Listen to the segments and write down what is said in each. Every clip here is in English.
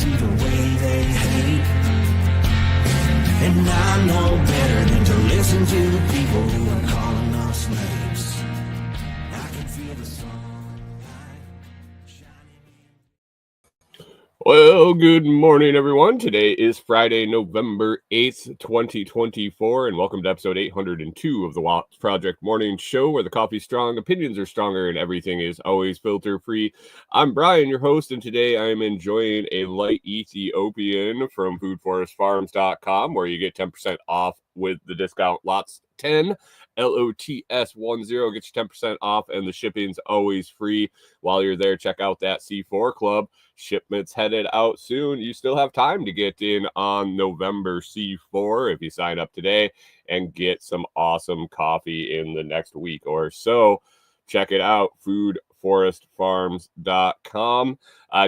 see the way they hate. And I know better than to listen to the people who are calling us slaves. I can feel the sun. Well, good morning, everyone. Today is Friday, November 8th, 2024, and welcome to episode 802 of the Watts Project Morning Show, where the coffee's strong, opinions are stronger, and everything is always filter-free. I'm Brian, your host, and today I am enjoying a light Ethiopian from foodforestfarms.com, where you get 10% off with the discount LOTS10. LOTS10 gets you 10% off, and the shipping's always free. While you're there, check out that C4 Club. Shipments headed out soon. You still have time to get in on November C4 if you sign up today and get some awesome coffee in the next week or so. Check it out, foodforestfarms.com.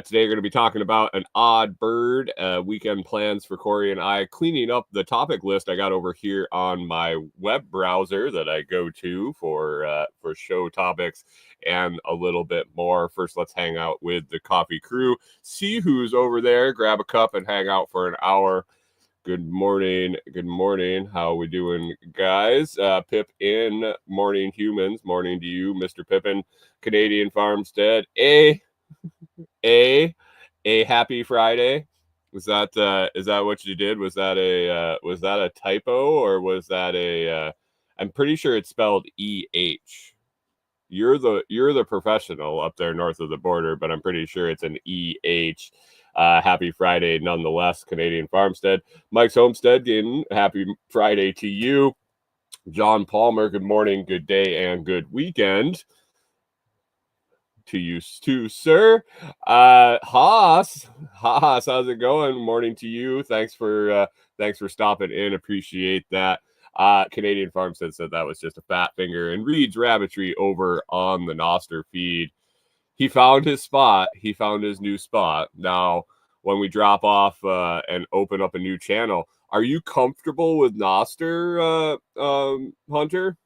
Today we're going to be talking about an odd bird, weekend plans for Corey and I, cleaning up the topic list I got over here on my web browser that I go to for show topics and a little bit more. First, let's hang out with the coffee crew, see who's over there, grab a cup and hang out for an hour. Good morning. Good morning. How are we doing, guys? Pip in Morning Humans. Morning to you, Mr. Pippin. Canadian Farmstead. A happy Friday. Is that what you did? Was that a typo, or was that I'm pretty sure it's spelled EH. You're the professional up there north of the border, but I'm pretty sure it's an EH. Happy Friday nonetheless, Canadian Farmstead. Mike's Homestead, happy Friday to you. John Palmer, good morning, good day, and good weekend to you too, sir. Haas, how's it going? Morning to you. Thanks for stopping in. Appreciate that. Canadian Farmstead said that was just a fat finger. And Reed's Rabbitry over on the Noster feed. He found his spot. He found his new spot. Now, when we drop off and open up a new channel, are you comfortable with Noster, Hunter?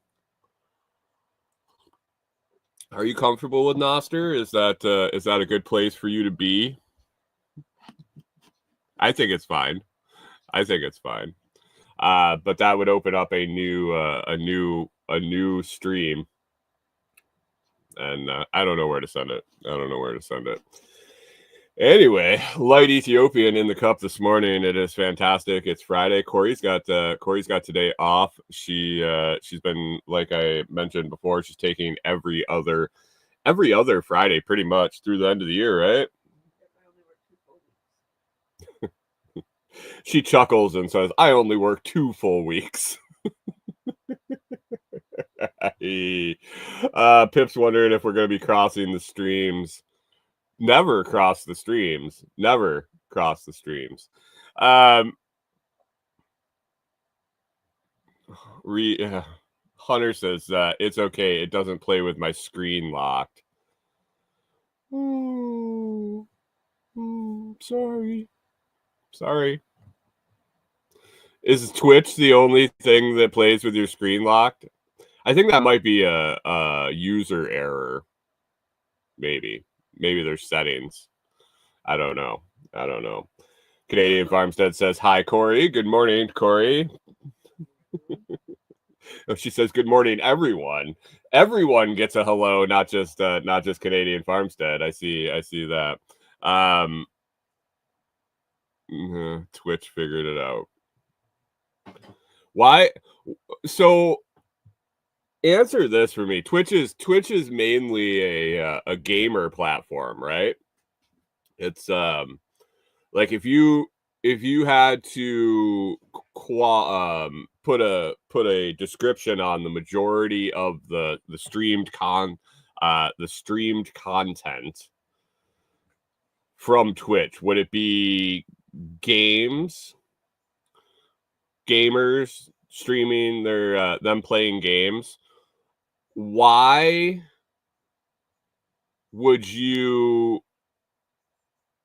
Are you comfortable with Noster? Is that a good place for you to be? I think it's fine. But that would open up a new stream. And I don't know where to send it. Anyway, light Ethiopian in the cup this morning. It is fantastic. It's Friday. Corey's got today off. She's been, like I mentioned before, she's taking every other Friday pretty much through the end of the year, right? She chuckles and says, "I only work 2 full weeks." Pip's wondering if we're going to be crossing the streams. Never cross the streams. Hunter says it's okay. It doesn't play with my screen locked. Sorry. Is Twitch the only thing that plays with your screen locked? I think that might be a user error. Maybe there's settings. I don't know. Canadian Farmstead says, "Hi, Corey. Good morning, Corey." She says, "Good morning, everyone." Everyone gets a hello, not just Canadian Farmstead. I see that. Twitch figured it out. Why? So answer this for me. Twitch is mainly a gamer platform, right? It's like if you had to put a description on the majority of the streamed content from Twitch, would it be gamers streaming them playing games? Why would you,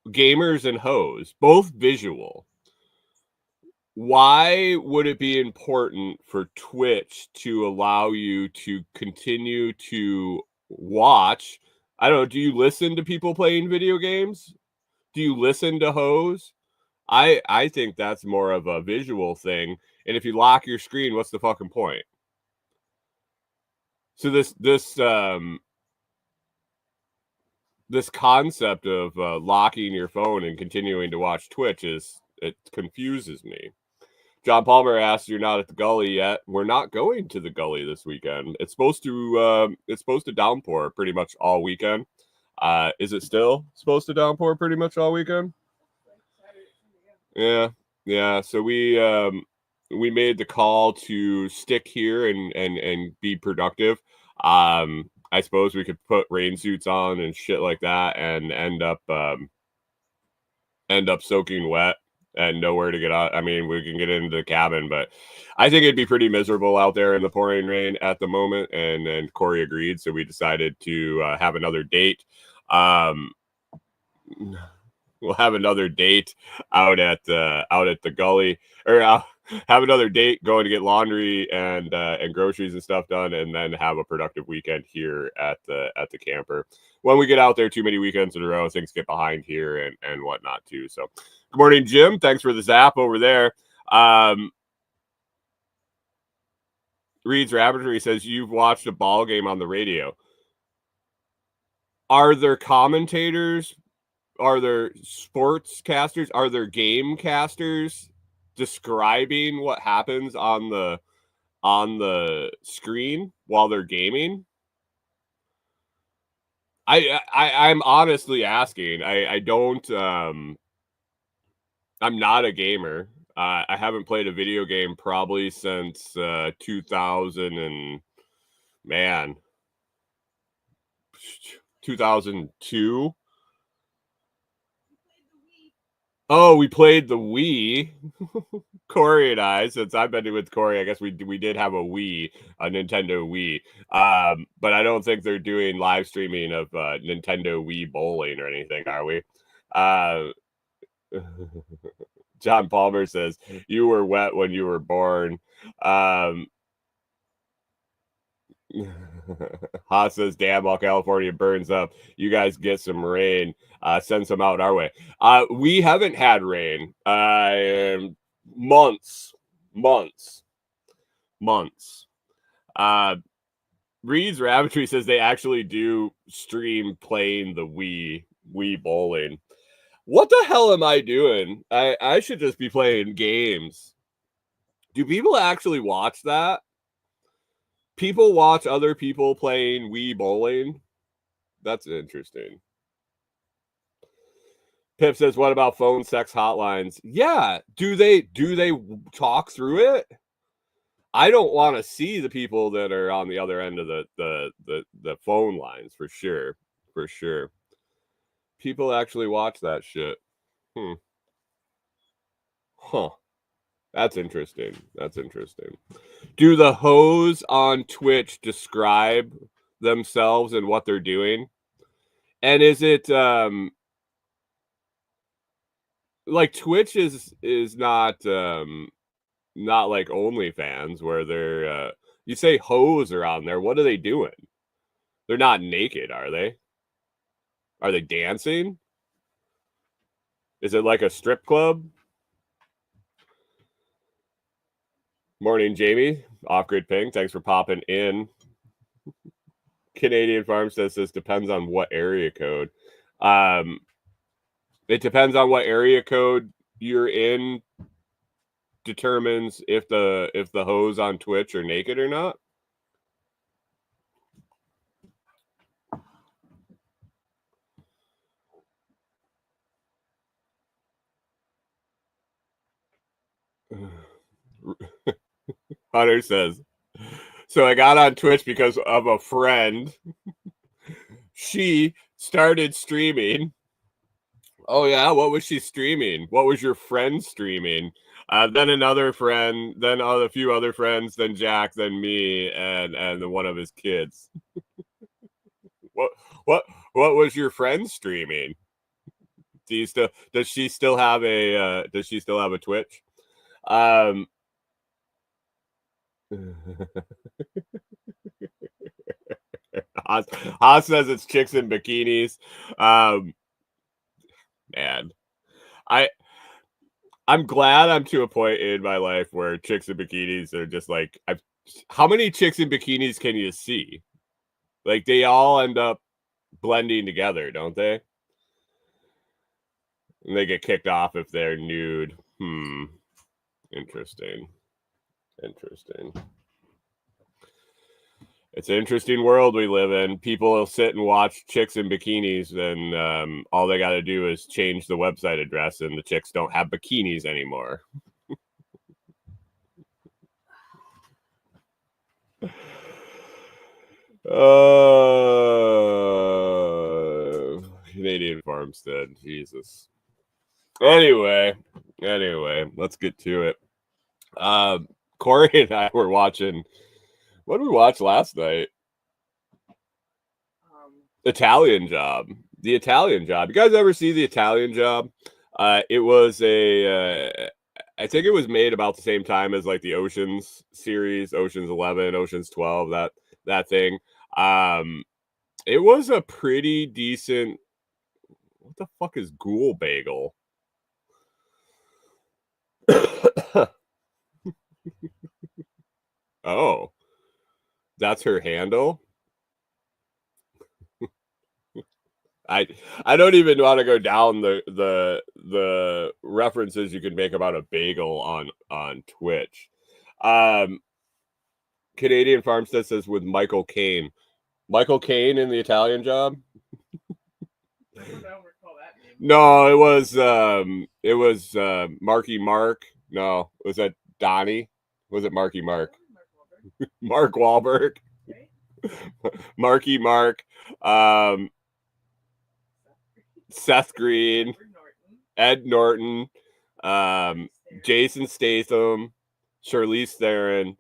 gamers and hoes, both visual, why would it be important for Twitch to allow you to continue to watch? I don't know, do you listen to people playing video games? Do you listen to Hose? I think that's more of a visual thing. And if you lock your screen, what's the fucking point? So this concept of locking your phone and continuing to watch Twitch it confuses me. John Palmer asks, "You're not at the Gully yet." We're not going to the Gully this weekend. It's supposed to downpour pretty much all weekend. Is it still supposed to downpour pretty much all weekend? Yeah. So we made the call to stick here and be productive. I suppose we could put rain suits on and shit like that and end up soaking wet and nowhere to get out. I mean, we can get into the cabin, but I think it'd be pretty miserable out there in the pouring rain at the moment. And Corey agreed, so we decided to have another date. We'll have another date out at the Gully, or have another date going to get laundry and groceries and stuff done, and then have a productive weekend here at the camper. When we get out there too many weekends in a row, things get behind here and whatnot too. So, good morning, Jim. Thanks for the zap over there. Reed's Rabbitry says you've watched a ball game on the radio. Are there commentators? Are there sportscasters? Are there game casters describing what happens on the screen while they're gaming? I'm honestly asking. I don't. I'm not a gamer. I haven't played a video game probably since 2000 and 2002. Oh, we played the Wii. Corey and I, since I've been with Corey, I guess we did have a Nintendo Wii. But I don't think they're doing live streaming of Nintendo Wii bowling or anything, are we? John Palmer says you were wet when you were born. Haas says, "Damn, while California burns up, you guys get some rain. Send some out our way." We haven't had rain. Months. Reed's Rabbitry says they actually do stream playing the Wii bowling. What the hell am I doing? I should just be playing games. Do people actually watch that? People watch other people playing Wii bowling? That's interesting. Pip says, "What about phone sex hotlines?" Yeah, do they talk through it? I don't want to see the people that are on the other end of the phone lines for sure. People actually watch that shit. Huh. That's interesting. Do the hoes on Twitch describe themselves and what they're doing? And is it like Twitch is not like OnlyFans where they're you say hoes are on there. What are they doing? They're not naked, are they? Are they dancing? Is it like a strip club? Morning, Jamie. Off-grid ping. Thanks for popping in. Canadian Farm says this depends on what area code. It depends on what area code you're in. Determines if the hoes on Twitch are naked or not. Hunter says, "So I got on Twitch because of a friend. She started streaming." Oh yeah, what was she streaming? What was your friend streaming? Then another friend, then a few other friends, then Jack, then me, and then one of his kids. What was your friend streaming? Does she still have a Twitch? Haas says it's chicks in bikinis. man. I'm glad I'm to a point in my life where chicks in bikinis are just like, how many chicks in bikinis can you see? Like, they all end up blending together, don't they? And they get kicked off if they're nude. Interesting. It's an interesting world we live in. People will sit and watch chicks in bikinis, and all they got to do is change the website address, and the chicks don't have bikinis anymore. Canadian Farmstead, Jesus. Anyway, let's get to it. Corey and I were watching. What did we watch last night? Italian Job. The Italian Job. You guys ever see The Italian Job? It was I think it was made about the same time as like the Oceans series, Oceans 11, Oceans 12, that thing. It was a pretty decent. What the fuck is Ghoul Bagel? Oh, that's her handle. I don't even want to go down the references you can make about a bagel on Twitch. Canadian Farmstead says with Michael Caine. Michael Caine in The Italian Job? I don't recall that name. No, it was Marky Mark. No, was that Donnie? Was it Marky Mark? Mark Wahlberg. Okay. Marky Mark. Seth Green. Ed Norton. Jason Statham. Charlize Theron.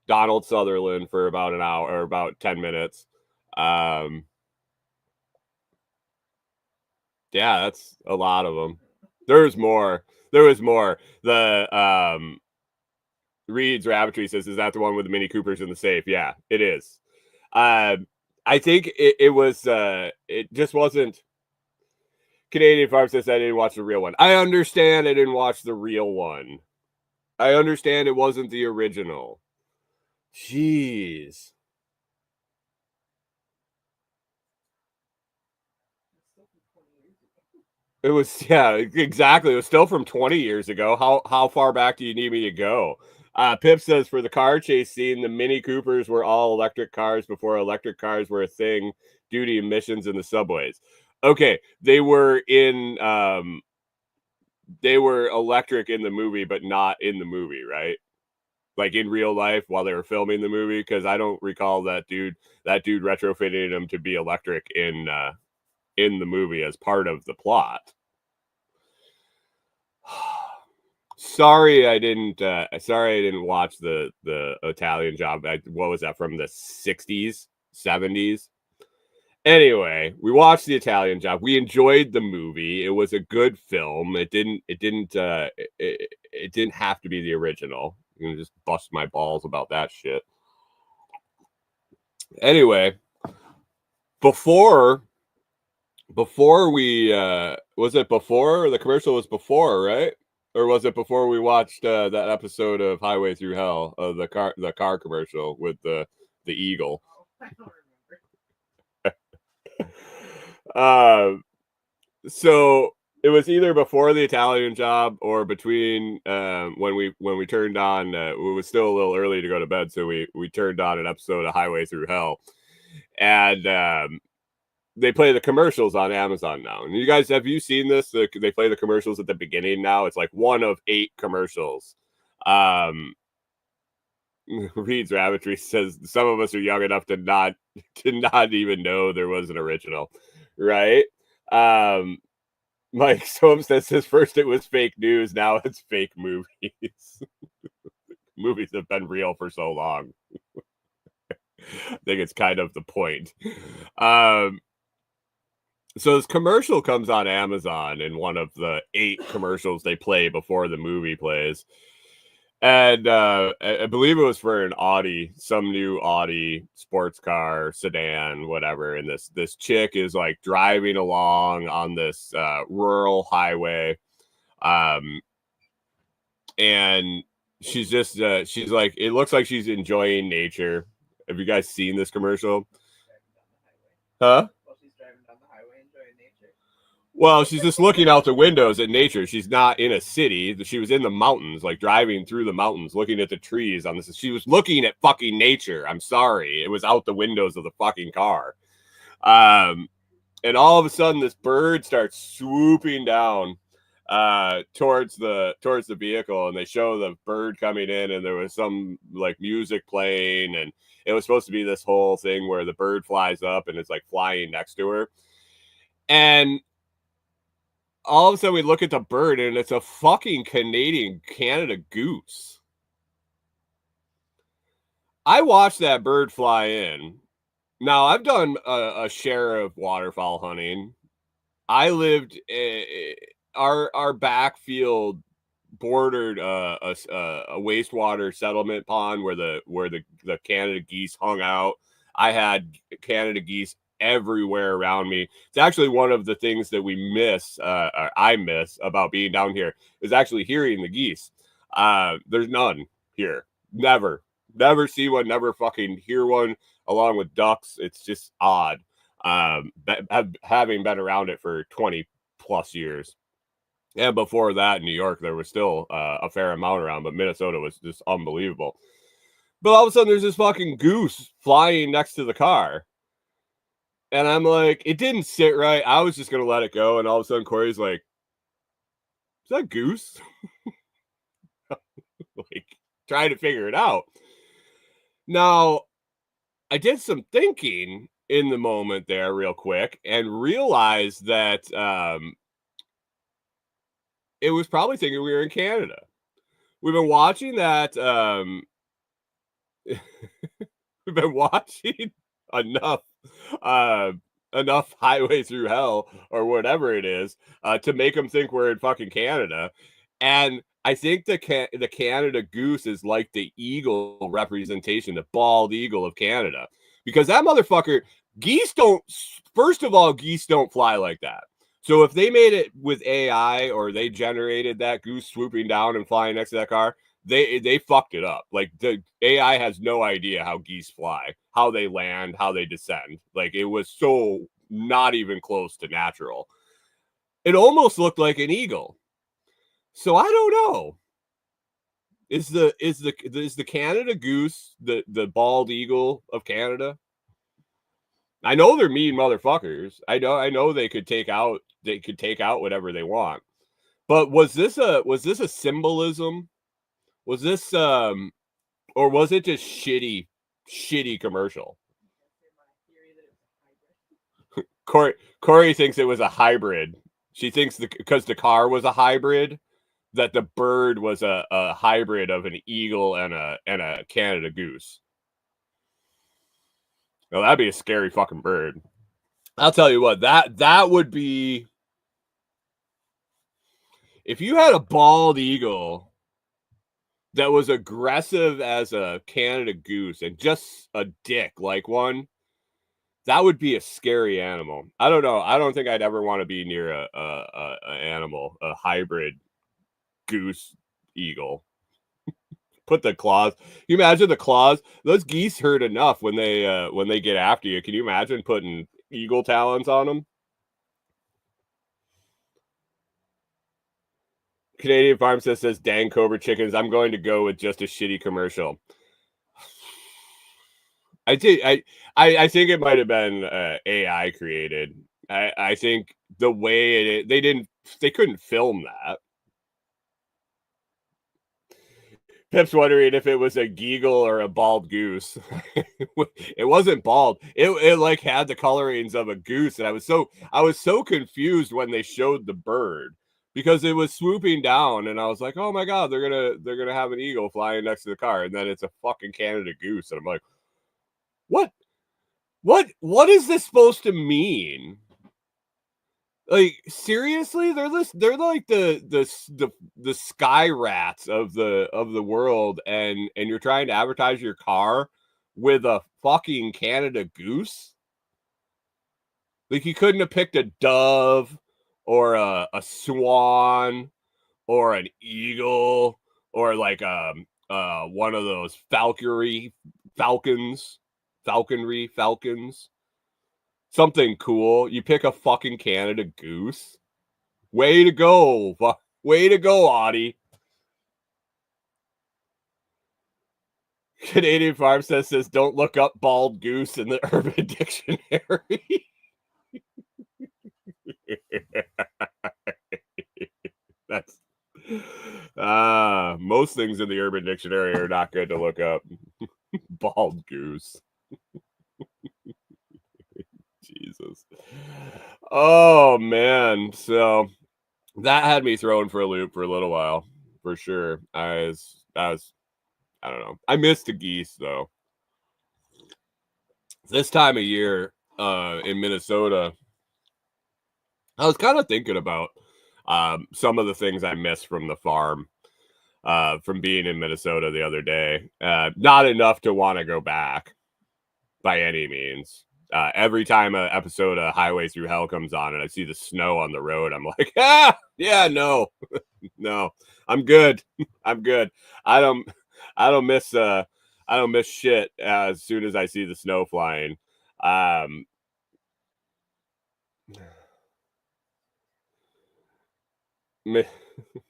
Donald Sutherland for about an hour or about 10 minutes. Yeah, that's a lot of them. There was more. The Reed's Rabbitry says, is that the one with the Mini Coopers in the safe? Yeah, it is. I think it was it just wasn't. Canadian Farm says I didn't watch the real one. I understand I didn't watch the real one. I understand it wasn't the original. Jeez. It was, yeah, exactly. It was still from 20 years ago. How far back do you need me to go? Pip says for the car chase scene, the Mini Coopers were all electric cars before electric cars were a thing due to emissions in the subways. Okay, they were electric in the movie, but not in the movie, right? Like in real life while they were filming the movie, because I don't recall that dude retrofitting them to be electric in the movie as part of the plot. Sorry I didn't watch the Italian Job. What was that, from the 60s, 70s? Anyway, we watched the Italian Job. We enjoyed the movie. It was a good film. It didn't have to be the original. You can just bust my balls about that shit. Anyway, before we was it before, or the commercial was before, right? Or was it before we watched that episode of Highway Through Hell, the car commercial with the eagle? I don't remember. So it was either before the Italian Job or between when we turned on. It was still a little early to go to bed, so we turned on an episode of Highway Through Hell, and they play the commercials on Amazon now. And you guys, have you seen this? They play the commercials at the beginning now. It's like one of 8 commercials. Reed's Rabbitry says some of us are young enough to not even know there was an original, right? Mike Somstead says first it was fake news, now it's fake movies. Movies have been real for so long. I think it's kind of the point. So this commercial comes on Amazon in one of the 8 commercials they play before the movie plays. And I believe it was for an Audi, some new Audi sports car, sedan, whatever. And this chick is like driving along on this rural highway. And she's just she's like, it looks like she's enjoying nature. Have you guys seen this commercial? Huh? While she's driving down the highway enjoying nature. Well, she's just looking out the windows at nature. She's not in a city. She was in the mountains, like driving through the mountains, looking at the trees on this. She was looking at fucking nature. I'm sorry. It was out the windows of the fucking car. And all of a sudden this bird starts swooping down towards the vehicle, and they show the bird coming in, and there was some like music playing, and it was supposed to be this whole thing where the bird flies up and it's like flying next to her. And all of a sudden we look at the bird, and it's a fucking Canada goose. I watched that bird fly in. Now, I've done a share of waterfowl hunting. I lived our backfield bordered a wastewater settlement pond where the Canada geese hung out. I had Canada geese everywhere around me. It's actually one of the things that we miss, I miss about being down here, is actually hearing the geese. There's none here. Never see one, never fucking hear one, along with ducks. It's just odd. Having been around it for 20 plus years. And before that, in New York, there was still a fair amount around, but Minnesota was just unbelievable. But all of a sudden, there's this fucking goose flying next to the car. And I'm like, it didn't sit right. I was just going to let it go. And all of a sudden, Corey's like, is that goose? Like, trying to figure it out. Now, I did some thinking in the moment there real quick and realized that it was probably thinking we were in Canada. We've been watching that. We've been watching enough Highway Through Hell or whatever it is to make them think we're in fucking Canada. And I think the Canada goose is like the eagle representation, the bald eagle of Canada, because that motherfucker, geese don't fly like that. So if they made it with AI, or they generated that goose swooping down and flying next to that car, they fucked it up. Like, the AI has no idea how geese fly, how they land, how they descend. Like, it was so not even close to natural. It almost looked like an eagle. So I don't know. Is the Canada goose the bald eagle of Canada? I know they're mean motherfuckers. I know they could take out whatever they want. But was this a symbolism? Was this or was it just shitty commercial? Corey thinks it was a hybrid. She thinks because the car was a hybrid, that the bird was a hybrid of an eagle and a Canada goose. Well, that'd be a scary fucking bird. I'll tell you what, that would be, if you had a bald eagle that was aggressive as a Canada goose and just a dick like one, that would be a scary animal. I don't know. I don't think I'd ever want to be near a animal, a hybrid goose eagle. Put the claws. You imagine the claws? Those geese hurt enough when they get after you. Can you imagine putting eagle talons on them? Canadian Farmstead says, "Dang Cobra chickens." I'm going to go with just a shitty commercial. I think it might have been AI created. I think the way they couldn't film that. Pip's wondering if it was a geagle or a bald goose. It wasn't bald. It like had the colorings of a goose, and I was so confused when they showed the bird, because it was swooping down, and I was like, oh my god, they're gonna have an eagle flying next to the car, and then it's a fucking Canada goose, and I'm like, what is this supposed to mean? Like seriously, they're like the sky rats of the world, and you're trying to advertise your car with a fucking Canada Goose. Like you couldn't have picked a dove or a swan or an eagle or like one of those falconry falcons. Something cool. You pick a fucking Canada Goose. Way to go. Way to go, Audie. Canadian Farmstead says, don't look up bald goose in the Urban Dictionary. That's most things in the Urban Dictionary are not good to look up. Bald goose. Jesus. Oh man. So that had me thrown for a loop for a little while, for sure. I don't know. I missed the geese though. This time of year, in Minnesota, I was kind of thinking about some of the things I missed from the farm, from being in Minnesota the other day. Not enough to want to go back by any means. Every time an episode of Highway Through Hell comes on and I see the snow on the road, I'm like, yeah, no, no, I'm good. I'm good. I don't miss shit as soon as I see the snow flying.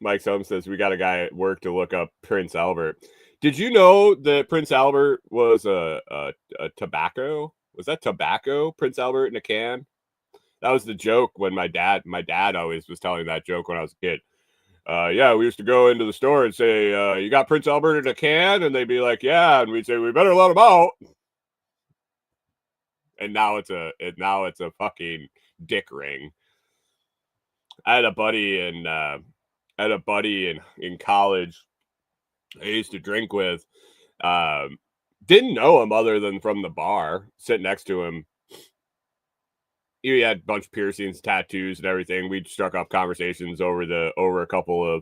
Mike Sohm says we got a guy at work to look up Prince Albert. Did you know that Prince Albert was a tobacco? Was that tobacco, Prince Albert in a can? That was the joke when my dad always was telling that joke when I was a kid. Yeah, we used to go into the store and say, you got Prince Albert in a can? And they'd be like, yeah. And we'd say, we better let him out. And now it's a fucking dick ring. I had a buddy in college I used to drink with. Didn't know him other than from the bar. Sitting next to him, he had a bunch of piercings, tattoos, and everything. We struck up conversations over a couple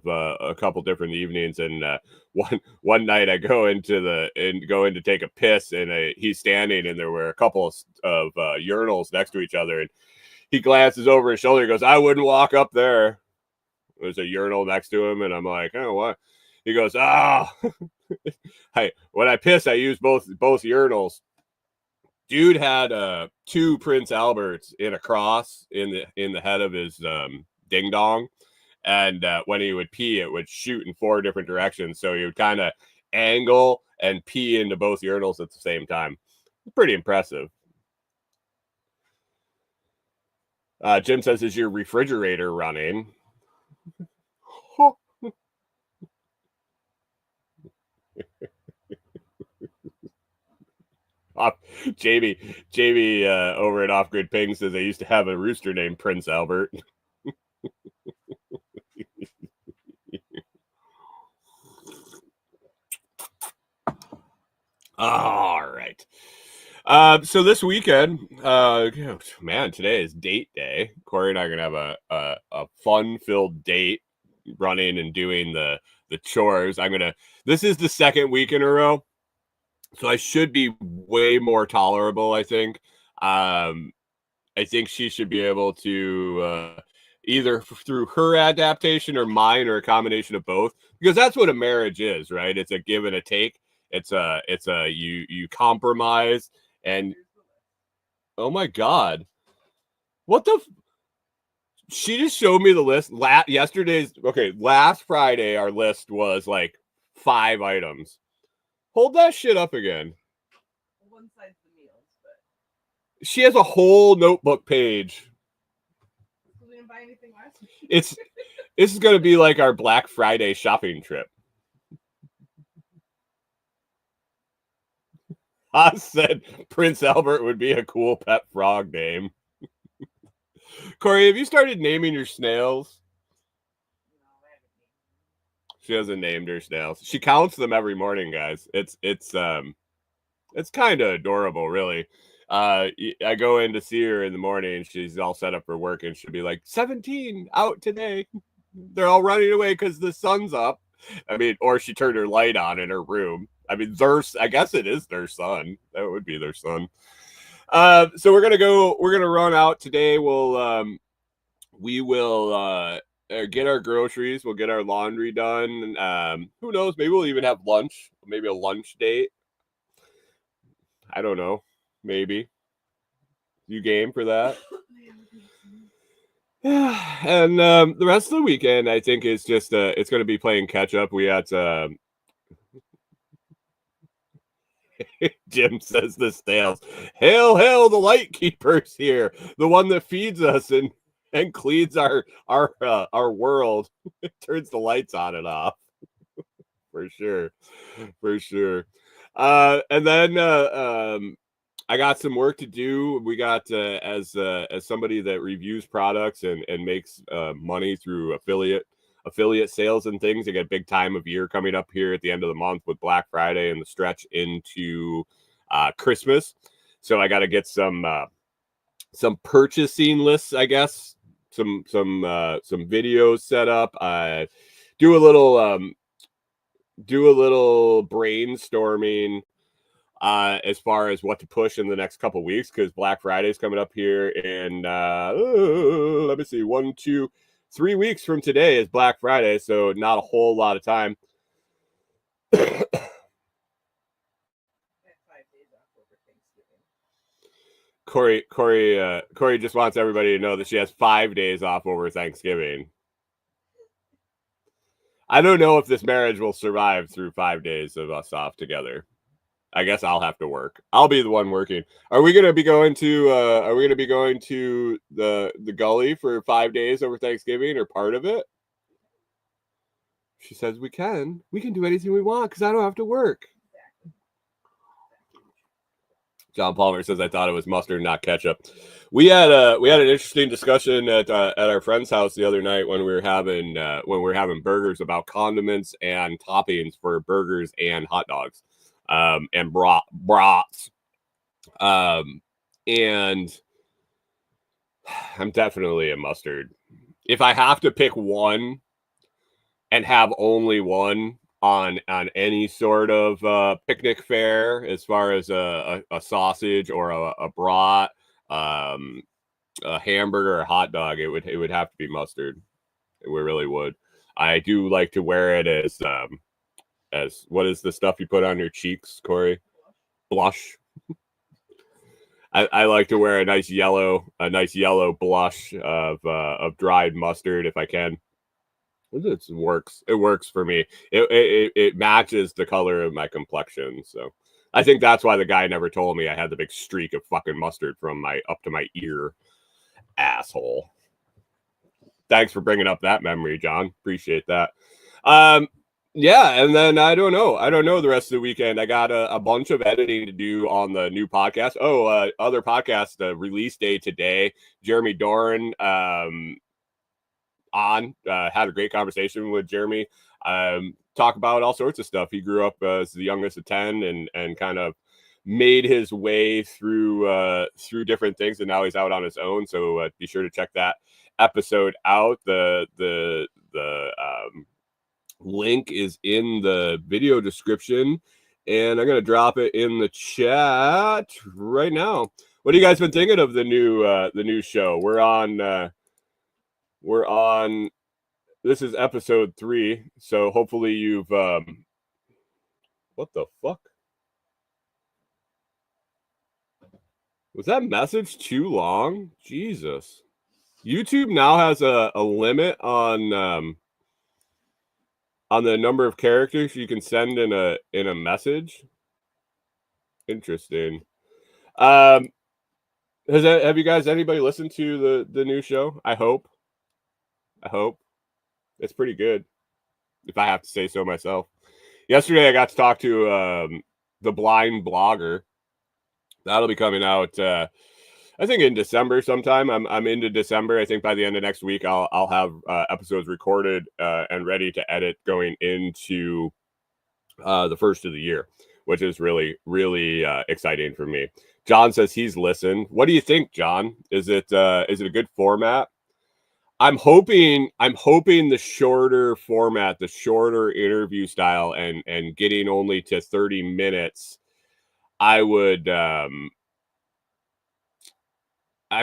different evenings. And one night, I go in to take a piss, and he's standing, and there were a couple of urinals next to each other, and he glances over his shoulder. He goes, "I wouldn't walk up there." There's a urinal next to him, and I'm like, "Oh, what?" He goes, when I piss, I use both urinals. Dude had 2 Prince Alberts in a cross in the head of his ding dong, and when he would pee, it would shoot in 4 different directions. So he would kind of angle and pee into both urinals at the same time. Pretty impressive. Jim says, "Is your refrigerator running?" Jamie over at Off Grid Ping says they used to have a rooster named Prince Albert. All right. So this weekend, man, today is date day. Corey and I are gonna have a fun-filled date, running and doing the chores. This is the second week in a row, so I should be way more tolerable, I think. I think she should be able to either through her adaptation or mine, or a combination of both, because that's what a marriage is, right? It's a give and a take. It's a you compromise. And oh my god, what the she just showed me the list. Last Friday our list was like 5 items. Hold that shit up again. One side's the meals, but She has a whole notebook page. we didn't buy anything last week. This is going to be like our Black Friday shopping trip. I said Prince Albert would be a cool pet frog name. Corey, have you started naming your snails? No, I haven't eaten. She hasn't named her snails. She counts them every morning, guys. It's kind of adorable, really. I go in to see her in the morning. She's all set up for work, and she'll be like, 17 out today. They're all running away because the sun's up. I mean, or she turned her light on in her room. I mean, I guess it is their son. That would be their son. So we're gonna run out today. We will get our groceries. We'll get our laundry done. Who knows? Maybe we'll even have lunch. Maybe a lunch date. I don't know. Maybe. You game for that? Yeah. And the rest of the weekend, I think, is just it's going to be playing catch up. We had Jim says this tales. Hail, hail, the light keeper's here. The one that feeds us and cleans our world. Turns the lights on and off. For sure. And then I got some work to do. We got as somebody that reviews products and makes money through affiliate sales and things. I got a big time of year coming up here at the end of the month with Black Friday and the stretch into Christmas. So I got to get some purchasing lists, I guess, some videos set up. Do a little brainstorming as far as what to push in the next couple weeks, because Black Friday is coming up here in let me see, 1, 2, 3 weeks from today is Black Friday, so not a whole lot of time. Corey just wants everybody to know that she has 5 days off over Thanksgiving. I don't know if this marriage will survive through 5 days of us off together. I guess I'll have to work. I'll be the one working. Are we gonna be going to the gully for 5 days over Thanksgiving, or part of it? She says we can do anything we want because I don't have to work. John Palmer says I thought it was mustard, not ketchup. We had an interesting discussion at our friend's house the other night when we were having burgers about condiments and toppings for burgers and hot dogs, and brats. And I'm definitely a mustard. If I have to pick one and have only one on any sort of picnic fare, as far as a sausage or a brat, a hamburger or a hot dog, it would have to be mustard. It really would. I do like to wear it as what is the stuff you put on your cheeks, Corey? Blush. I like to wear a nice yellow blush of dried mustard if I can. It works. It works for me. It matches the color of my complexion. So I think that's why the guy never told me I had the big streak of fucking mustard from up to my ear. Asshole. Thanks for bringing up that memory, John. Appreciate that. Yeah, and then I don't know the rest of the weekend. I got a bunch of editing to do on the new podcast. Other podcast release day today. Jeremy Doran had a great conversation with Jeremy. Talk about all sorts of stuff. He grew up as the youngest of 10 and kind of made his way through different things, and now he's out on his own. So be sure to check that episode out. The link is in the video description, and I'm gonna drop it in the chat right now. What have you guys been thinking of the new show? We're on. This is episode 3, so hopefully you've what the fuck? Was that message too long? Jesus. YouTube now has a limit on the number of characters you can send in a message. Interesting. Have you guys, anybody listened to the new show? I hope it's pretty good, if I have to say so myself. Yesterday I got to talk to the blind blogger. That'll be coming out I think in December sometime. I'm into December. I think by the end of next week I'll have episodes recorded and ready to edit going into the first of the year, which is really, really exciting for me. John says he's listened. What do you think, John? Is it a good format? I'm hoping the shorter format, the shorter interview style, and getting only to 30 minutes. I'm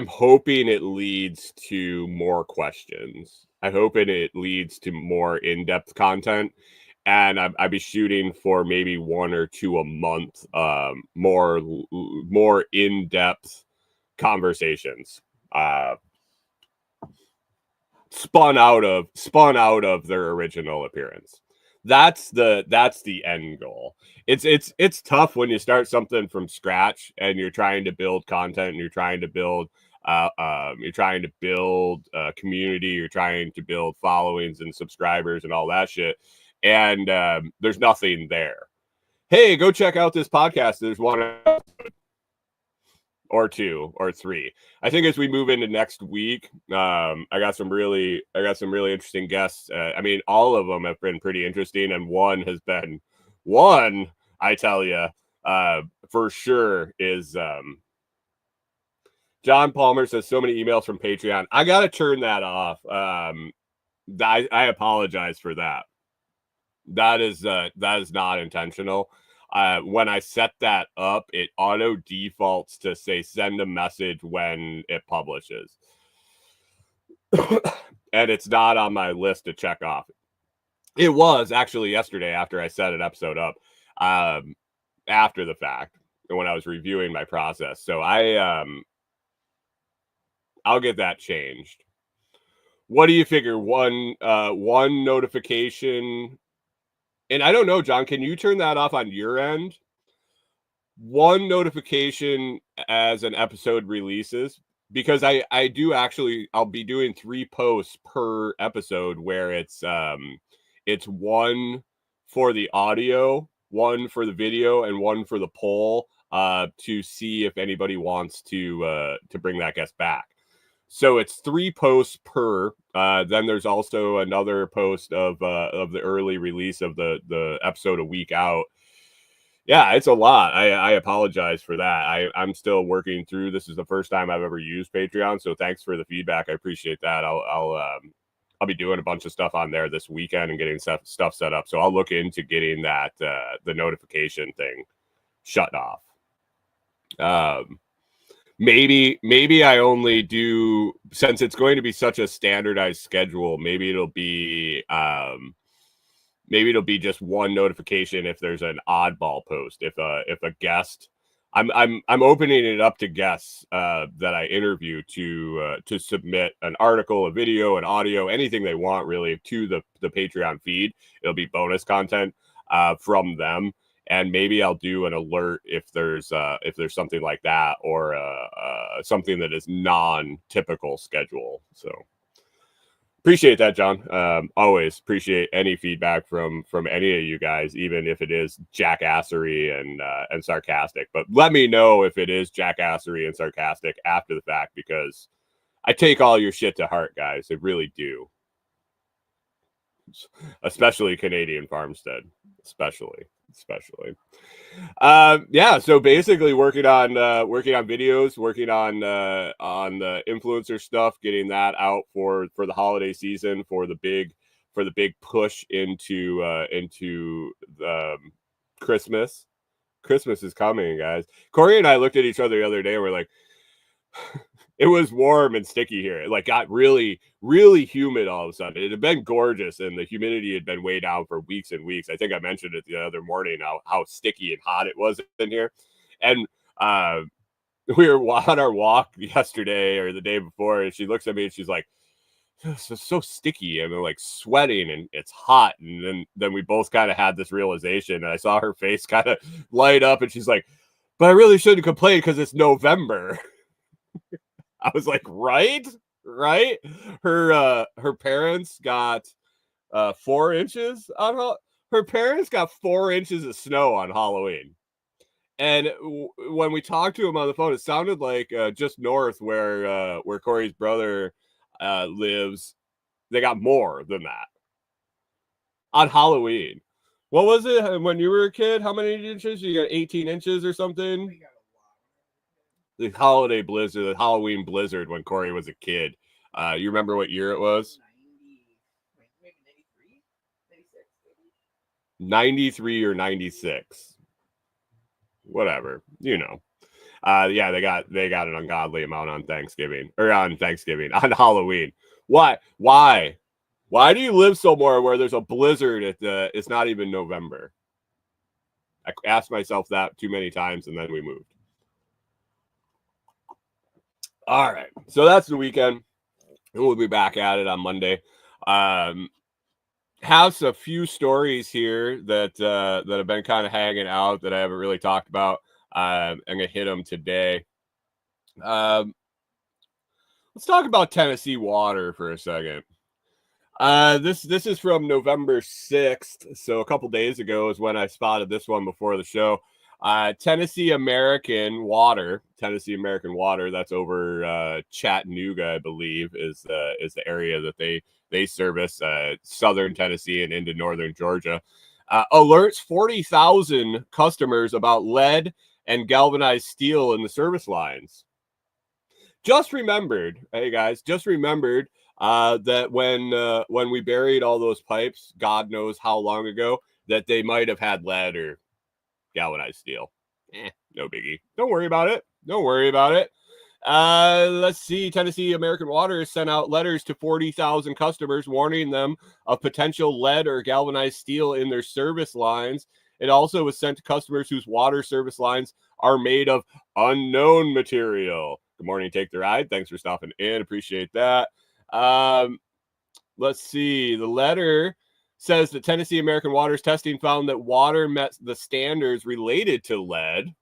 hoping it leads to more questions. I'm hoping it leads to more in-depth content, and I'd be shooting for maybe 1 or 2 a month, more in-depth conversations, spun out of their original appearance. That's the end goal. It's tough when you start something from scratch and you're trying to build content and you're trying to build community, you're trying to build followings and subscribers and all that shit, and there's nothing there. Hey, go check out this podcast. There's 1 or 2 or 3. I think as we move into next week, I got some really interesting guests. I mean, all of them have been pretty interesting, and one I tell you, for sure is John Palmer says so many emails from Patreon. I got to turn that off. I apologize for that. That is not intentional. When I set that up, it auto defaults to say send a message when it publishes. And it's not on my list to check off. It was actually yesterday after I set an episode up, after the fact, when I was reviewing my process. So I'll get that changed. What do you figure? One notification. And I don't know, John, can you turn that off on your end? 1 notification as an episode releases, because I do actually, I'll be doing 3 posts per episode where it's 1 for the audio, 1 for the video, and 1 for the poll, to see if anybody wants to bring that guest back. So it's 3 posts per. Then there's also another post of the early release of the episode a week out. Yeah, it's a lot. I apologize for that. I'm still working through. This is the first time I've ever used Patreon, so thanks for the feedback. I appreciate that. I'll be doing a bunch of stuff on there this weekend and getting stuff set up. So I'll look into getting that the notification thing shut off. Maybe I only do, since it's going to be such a standardized schedule, maybe it'll be just 1 notification if there's an oddball post. If a guest, I'm opening it up to guests that I interview to submit an article, a video, an audio, anything they want really to the Patreon feed. It'll be bonus content from them. And maybe I'll do an alert if there's something like that, or something that is non-typical schedule. So appreciate that, John. Always appreciate any feedback from any of you guys, even if it is jackassery and sarcastic. But let me know if it is jackassery and sarcastic after the fact, because I take all your shit to heart, guys. I really do. Especially Canadian Farmstead, especially. Yeah, so basically working on videos, working on the influencer stuff, getting that out for the holiday season, for the big push into Christmas. Christmas is coming, guys. Corey and I looked at each other the other day and we're like, it was warm and sticky here. It got really, really humid all of a sudden. It had been gorgeous, and the humidity had been way down for weeks and weeks. I think I mentioned it the other morning how sticky and hot it was in here. And we were on our walk yesterday or the day before, and she looks at me and she's like, "This is so sticky," and I'm sweating and it's hot. And then we both kind of had this realization, and I saw her face kind of light up, and she's like, "But I really shouldn't complain because it's November." I was like, right. Her parents got 4 inches on her parents got 4 inches of snow on Halloween. And when we talked to him on the phone, it sounded like just north where Corey's brother lives, they got more than that on Halloween. What was it when you were a kid? How many inches? You got 18 inches or something? The holiday blizzard, the Halloween blizzard when Corey was a kid. You remember what year it was? 93 or 96. Whatever, you know. Yeah, they got an ungodly amount on Thanksgiving on Halloween. Why do you live somewhere where there's a blizzard it's not even November? I asked myself that too many times, and then we moved. All right, so that's the weekend, and we'll be back at it on Monday. Has a few stories here that have been kind of hanging out that I haven't really talked about. I'm gonna hit them today. Let's talk about Tennessee water for a second. This is from November 6th, so a couple days ago is when I spotted this one before the show. Tennessee American Water, that's over Chattanooga, I believe, is the area that they service, southern Tennessee and into northern Georgia. Alerts 40,000 customers about lead and galvanized steel in the service lines. Just remembered, hey guys, that when we buried all those pipes, God knows how long ago, that they might have had lead or galvanized steel. No biggie. Don't worry about it. Let's see. Tennessee American Water sent out letters to 40,000 customers warning them of potential lead or galvanized steel in their service lines. It also was sent to customers whose water service lines are made of unknown material. Good morning, Take the Ride. Thanks for stopping in. Appreciate that. Let's see. The letter says that Tennessee American Water's testing found that water met the standards related to lead.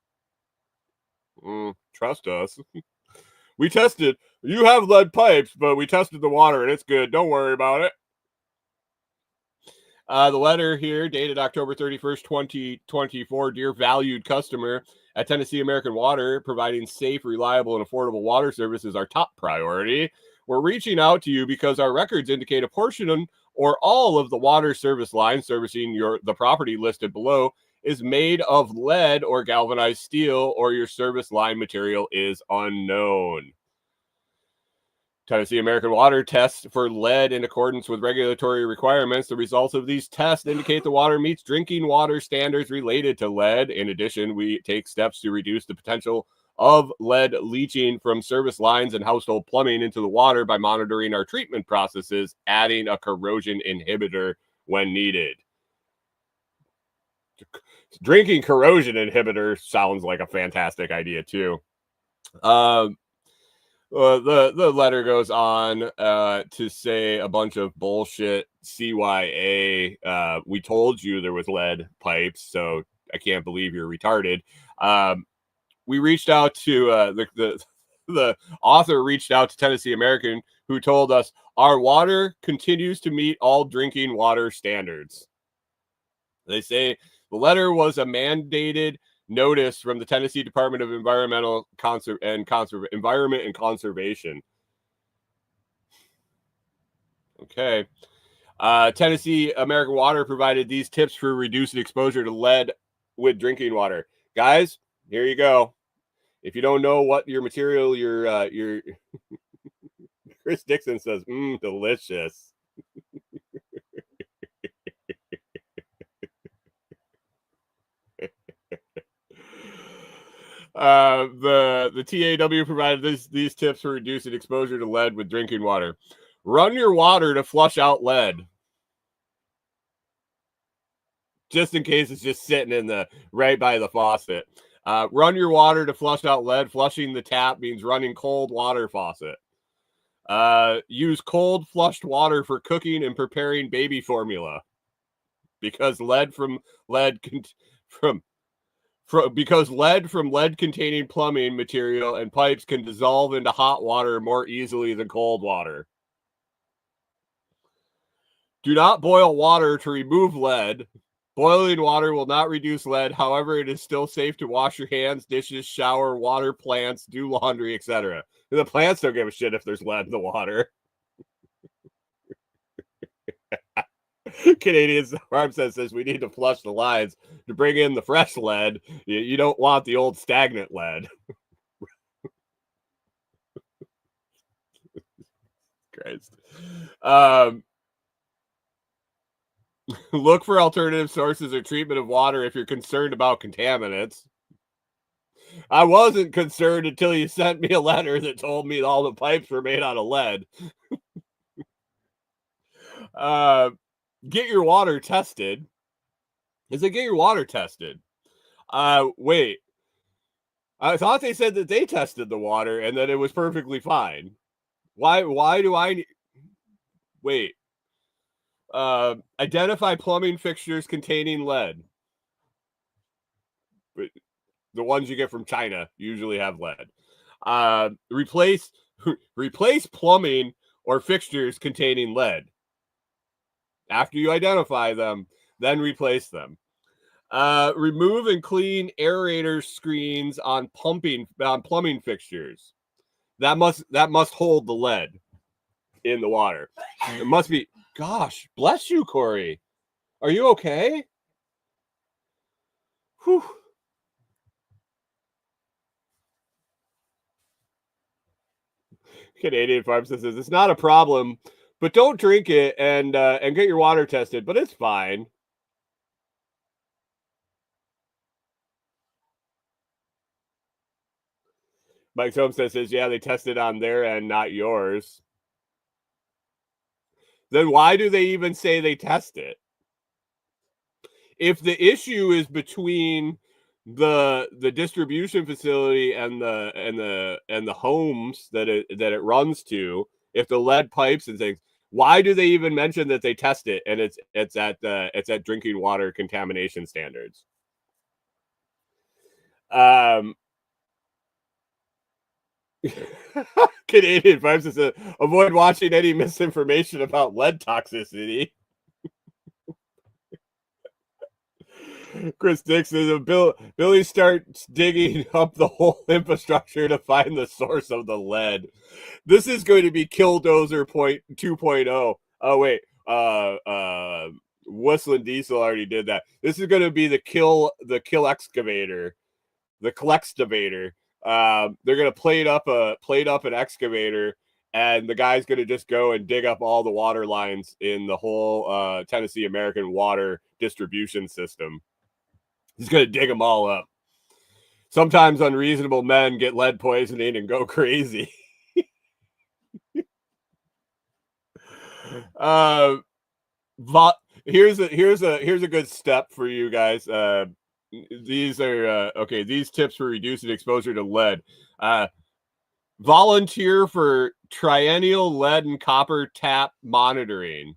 Trust us. We tested. You have lead pipes, but we tested the water and it's good. Don't worry about it. The letter here, dated October 31st, 2024. Dear valued customer, at Tennessee American Water, providing safe, reliable, and affordable water service is our top priority. We're reaching out to you because our records indicate a portion or all of the water service line servicing the property listed below is made of lead or galvanized steel, or your service line material is unknown. Tennessee American Water tests for lead in accordance with regulatory requirements. The results of these tests indicate the water meets drinking water standards related to lead. In addition, we take steps to reduce the potential of lead leaching from service lines and household plumbing into the water by monitoring our treatment processes, adding a corrosion inhibitor when needed. Drinking corrosion inhibitor sounds like a fantastic idea too. The letter goes on to say a bunch of bullshit. CYA, we told you there was lead pipes, so I can't believe you're retarded. We reached out to the author reached out to Tennessee American, who told us our water continues to meet all drinking water standards. They say the letter was a mandated notice from the Tennessee Department of Environment and Conservation. Okay. Tennessee American Water provided these tips for reducing exposure to lead with drinking water. Guys, here you go. If you don't know what your material, your Chris Dixon says, delicious. The TAW provided these tips for reducing exposure to lead with drinking water. Run your water to flush out lead, just in case it's just sitting in right by the faucet. Run your water to flush out lead. Flushing the tap means running cold water faucet. Use cold flushed water for cooking and preparing baby formula, because lead from lead containing plumbing material and pipes can dissolve into hot water more easily than cold water. Do not boil water to remove lead. Boiling water will not reduce lead. However, it is still safe to wash your hands, dishes, shower, water plants, do laundry, etc. The plants don't give a shit if there's lead in the water. Canadian Farm says we need to flush the lines to bring in the fresh lead. You don't want the old stagnant lead. Christ. Look for alternative sources or treatment of water if you're concerned about contaminants. I wasn't concerned until you sent me a letter that told me all the pipes were made out of lead. Get your water tested. Is it get your water tested? Wait. I thought they said that they tested the water and that it was perfectly fine. Why do I wait? Identify plumbing fixtures containing lead. The ones you get from China usually have lead. Replace plumbing or fixtures containing lead. After you identify them, then replace them. Remove and clean aerator screens on plumbing fixtures. That must hold the lead in the water. It must be. Gosh, bless you, Corey. Are you okay? Whew. Canadian Pharmacist says it's not a problem, but don't drink it and get your water tested. But it's fine. Mike Homestead says, yeah, they tested on their end, not yours. Then why do they even say they test it? If the issue is between the distribution facility and the homes that it runs to, if the lead pipes and things, why do they even mention that they test it and it's at drinking water contamination standards? Canadian Vibes says, avoid watching any misinformation about lead toxicity. Chris Dixon, Billy starts digging up the whole infrastructure to find the source of the lead. This is going to be Killdozer 2.0. Oh wait, Whistling Diesel already did that. This is going to be the kill excavator, the Collextivator. They're going to plate up an excavator, and the guy's going to just go and dig up all the water lines in the whole Tennessee American water distribution system. He's going to dig them all up. Sometimes unreasonable men get lead poisoning and go crazy. Here's a good step for you guys. These are okay. These tips for reducing exposure to lead. Volunteer for triennial lead and copper tap monitoring.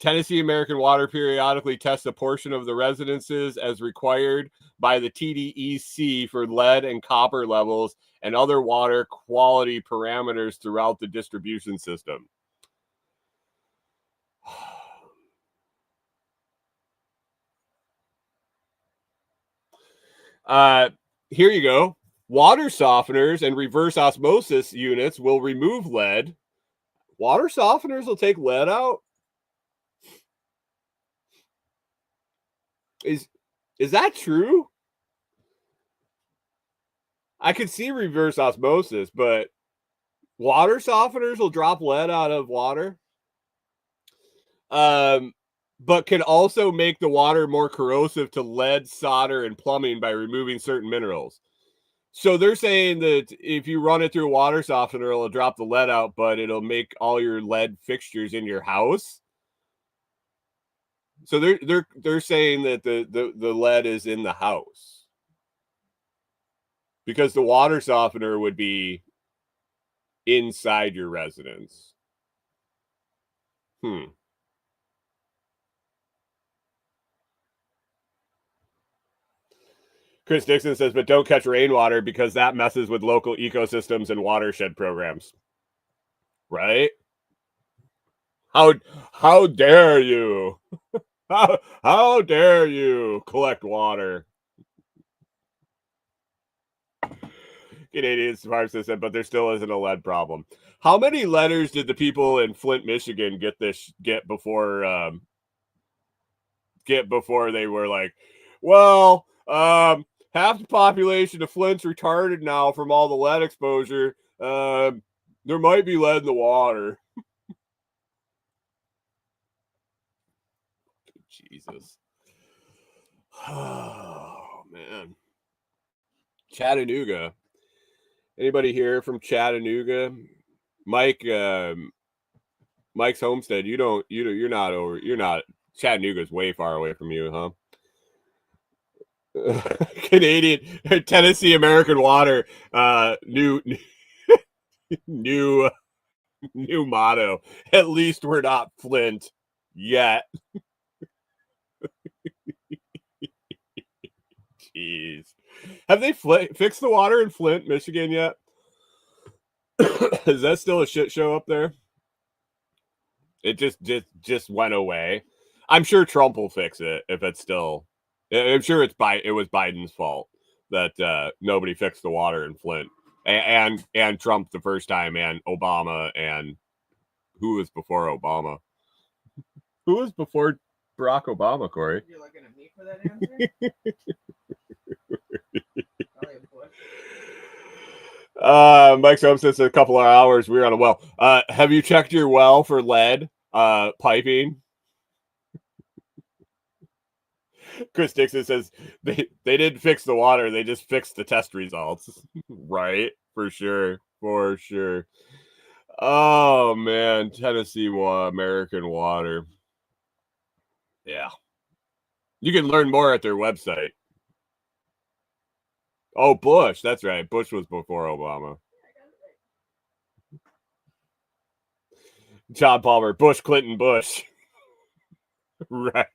Tennessee American Water periodically tests a portion of the residences as required by the TDEC for lead and copper levels and other water quality parameters throughout the distribution system. Here you go. Water softeners and reverse osmosis units will remove lead. Water softeners will take lead out? Is that true? I could see reverse osmosis, but water softeners will drop lead out of water. But can also make the water more corrosive to lead, solder, and plumbing by removing certain minerals. So they're saying that if you run it through a water softener, it'll drop the lead out, but it'll make all your lead fixtures in your house. So they're saying that the lead is in the house because the water softener would be inside your residence. Chris Dixon says, but don't catch rainwater because that messes with local ecosystems and watershed programs. Right? How dare you? How dare you collect water? Canadian Pharmacist said, but there still isn't a lead problem. How many letters did the people in Flint, Michigan get before they were like, well, half the population of Flint's retarded now from all the lead exposure. There might be lead in the water. Jesus. Oh, man. Chattanooga. Anybody here from Chattanooga? Mike, Mike's Homestead. You're not. Chattanooga's way far away from you, huh? Canadian, Tennessee American Water, new motto. At least we're not Flint yet. Jeez. Have they fixed the water in Flint, Michigan yet? Is that still a shit show up there? It just went away. I'm sure Trump will fix it if it's still. I'm sure it was Biden's fault that nobody fixed the water in Flint, and Trump the first time, and Obama, and who was before Obama? Who was before Barack Obama, Corey? You're looking at me for that answer? Probably a Bush. Mike's home since a couple of hours. We were on a well. Have you checked your well for lead piping? Chris Dixon says they didn't fix the water, they just fixed the test results. Right, for sure. Oh man, Tennessee American Water. Yeah, you can learn more at their website. Oh, Bush, that's right. Bush was before Obama. John Palmer, Bush, Clinton, Bush. Right.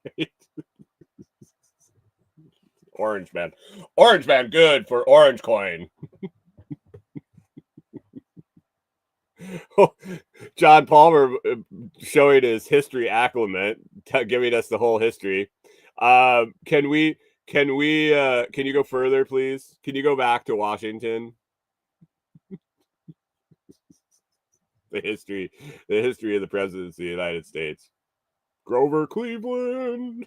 Orange man, good for orange coin. John Palmer showing his history acclimate, giving us the whole history. Can you go further, please? Can you go back to Washington? the history of the presidency of the United States. Grover Cleveland.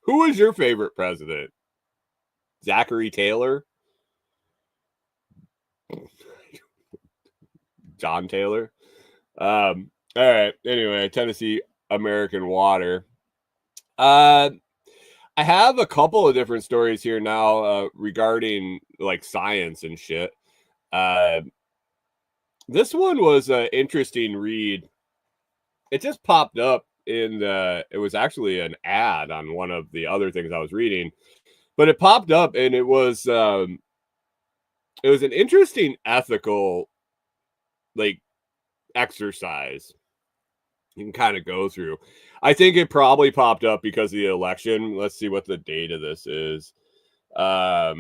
Who was your favorite president? Zachary Taylor? John Taylor? All right. Anyway, Tennessee American Water. I have a couple of different stories here now regarding like science and shit. This one was an interesting read. It just popped up it was actually an ad on one of the other things I was reading, but it popped up and it was an interesting ethical like exercise you can kind of go through. I think it probably popped up because of the election. Let's see what the date of this is. 4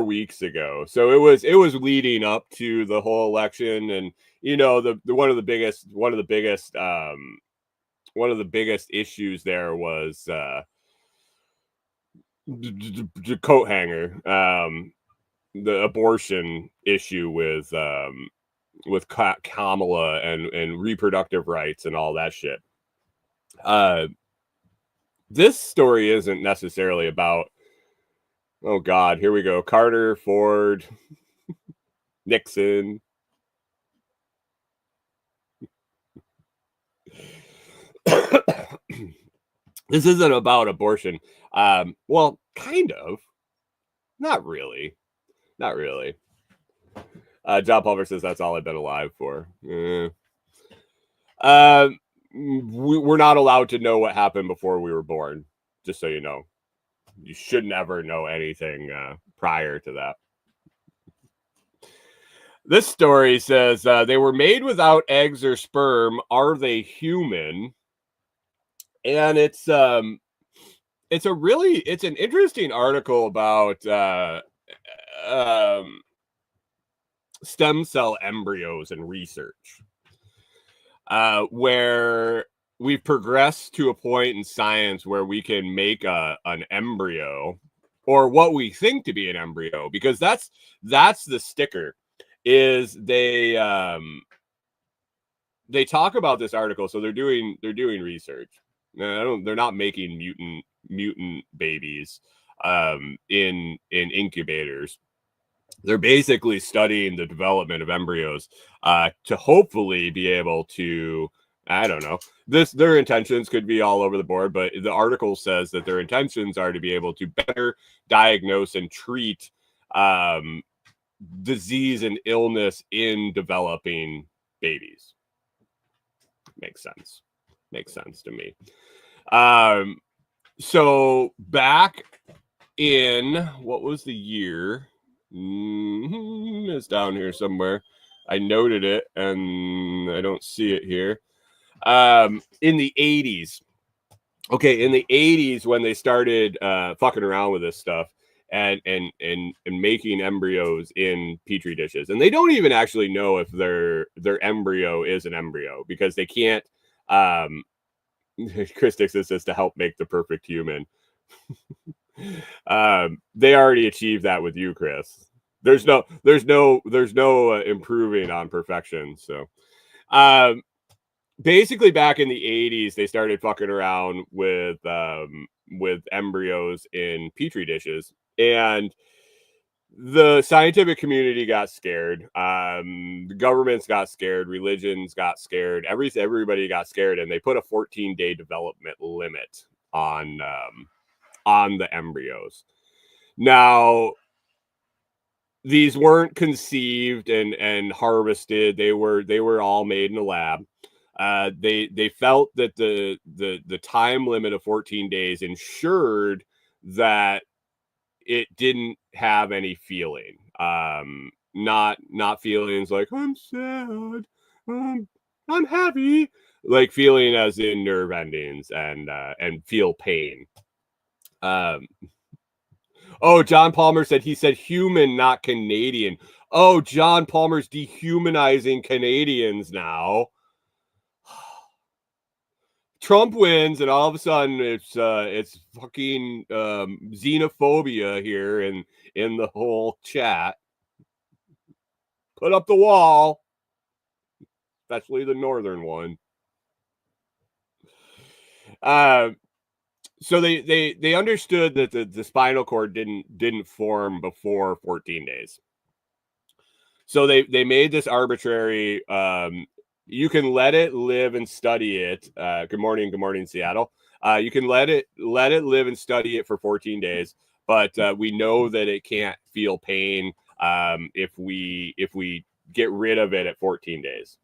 weeks ago. So it was leading up to the whole election, and you know, the one of the biggest issues there was the coat hanger, the abortion issue with Kamala and reproductive rights and all that shit. This story isn't necessarily about, oh God, here we go. Carter, Ford, Nixon. This isn't about abortion. Well, kind of. Not really. John Palmer says that's all I've been alive for. We're not allowed to know what happened before we were born, just so you know. You should never know anything prior to that. This story says they were made without eggs or sperm. Are they human? And it's an interesting article about stem cell embryos and research, where we've progressed to a point in science where we can make an embryo, or what we think to be an embryo, because that's the sticker. Is they talk about this article, so they're doing research. They're not making mutant babies in incubators. They're basically studying the development of embryos to hopefully be able to I don't know. Their intentions could be all over the board, but the article says that their intentions are to be able to better diagnose and treat disease and illness in developing babies. Makes sense. Makes sense to me. So back in, what was the year? It's down here somewhere. I noted it and I don't see it here. In the 80s. Okay, in the 80s when they started fucking around with this stuff and making embryos in petri dishes. And they don't even actually know if their embryo is an embryo because they can't Chris Dixon says to help make the perfect human. They already achieved that with you, Chris. There's no improving on perfection. So basically back in the 80s they started fucking around with embryos in petri dishes, and the scientific community got scared, the governments got scared, religions got scared, everybody got scared, and they put a 14-day development limit on the embryos. Now these weren't conceived and harvested, they were all made in a lab. They felt that the time limit of 14 days ensured that it didn't have any feeling. Not feelings like I'm sad, I'm happy, like feeling as in nerve endings and feel pain. Oh, John Palmer said he said human, not Canadian. Oh, John Palmer's dehumanizing Canadians now. Trump wins, and all of a sudden it's fucking xenophobia here in the whole chat. Put up the wall, especially the northern one. So they understood that the spinal cord didn't form before 14 days. So they made this arbitrary. You can let it live and study it. Good morning, Seattle. You can let it live and study it for 14 days, but we know that it can't feel pain if we get rid of it at 14 days.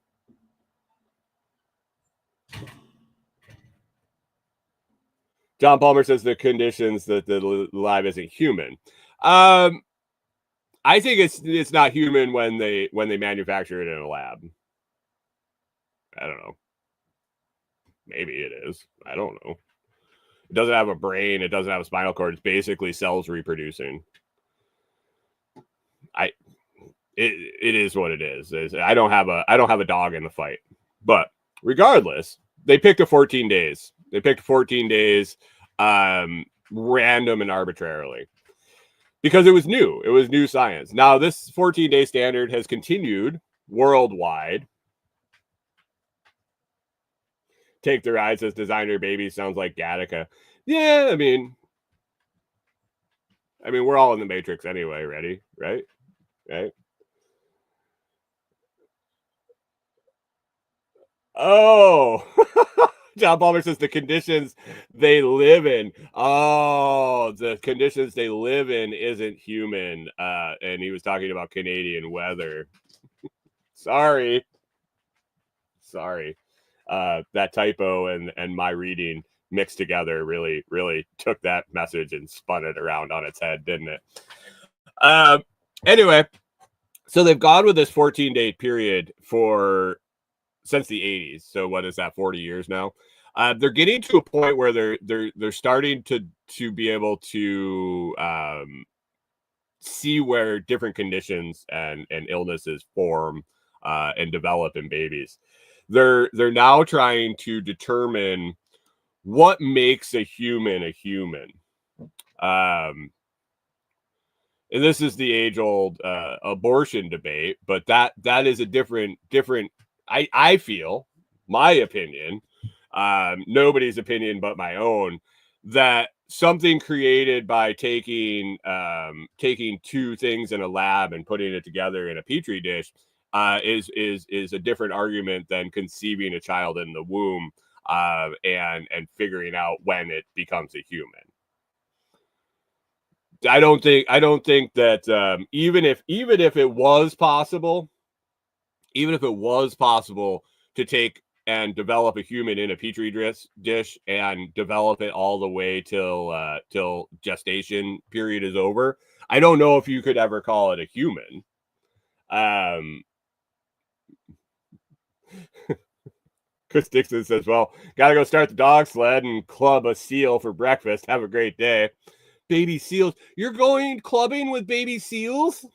John Palmer says the conditions that the live isn't human. I think it's not human when they manufacture it in a lab. I don't know. Maybe it is. I don't know. It doesn't have a brain. It doesn't have a spinal cord. It's basically cells reproducing. It is what it is. I don't have a dog in the fight. But regardless, they picked 14 days. They picked 14 days, random and arbitrarily, because it was new. It was new science. Now this 14-day standard has continued worldwide. Take the ride says designer baby sounds like Gattaca. Yeah, I mean we're all in the Matrix anyway. Ready? Right? Oh, John Palmer says the conditions they live in. Oh, the conditions they live in isn't human. And he was talking about Canadian weather. Sorry. That typo and my reading mixed together really took that message and spun it around on its head, didn't it? Anyway, so they've gone with this 14-day period since the 80s. So what is that, 40 years now? They're getting to a point where they're starting to be able to see where different conditions and illnesses form and develop in babies. They're now trying to determine what makes a human a human. And this is the age-old abortion debate, but that is a different. I feel, my opinion, nobody's opinion but my own, that something created by taking two things in a lab and putting it together in a petri dish is a different argument than conceiving a child in the womb and figuring out when it becomes a human. I don't think that even if it was possible, to take and develop a human in a petri dish and develop it all the way till gestation period is over, I don't know if you could ever call it a human. Chris Dixon says, well, gotta go start the dog sled and club a seal for breakfast. Have a great day. Baby seals. You're going clubbing with baby seals?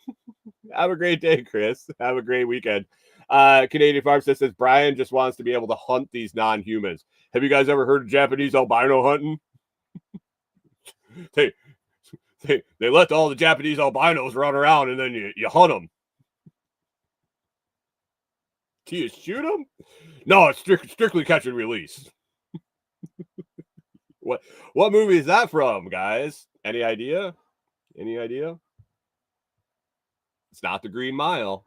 Have a great day, Chris. Have a great weekend. Canadian Farmstead says, Brian just wants to be able to hunt these non-humans. Have you guys ever heard of Japanese albino hunting? They let all the Japanese albinos run around and then you hunt them. Do you shoot them? No, it's strictly catch and release. What movie is that from, guys? Any idea? It's not The Green Mile.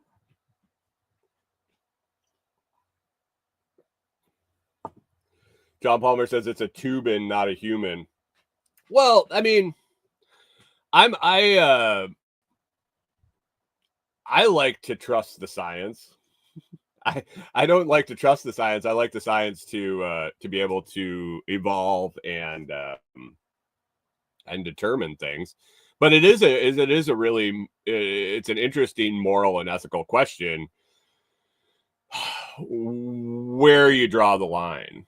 John Palmer says it's a tubin, not a human. Well, I mean, I like to trust the science. I don't like to trust the science. I like the science to be able to evolve and determine things. But it's an interesting moral and ethical question where you draw the line.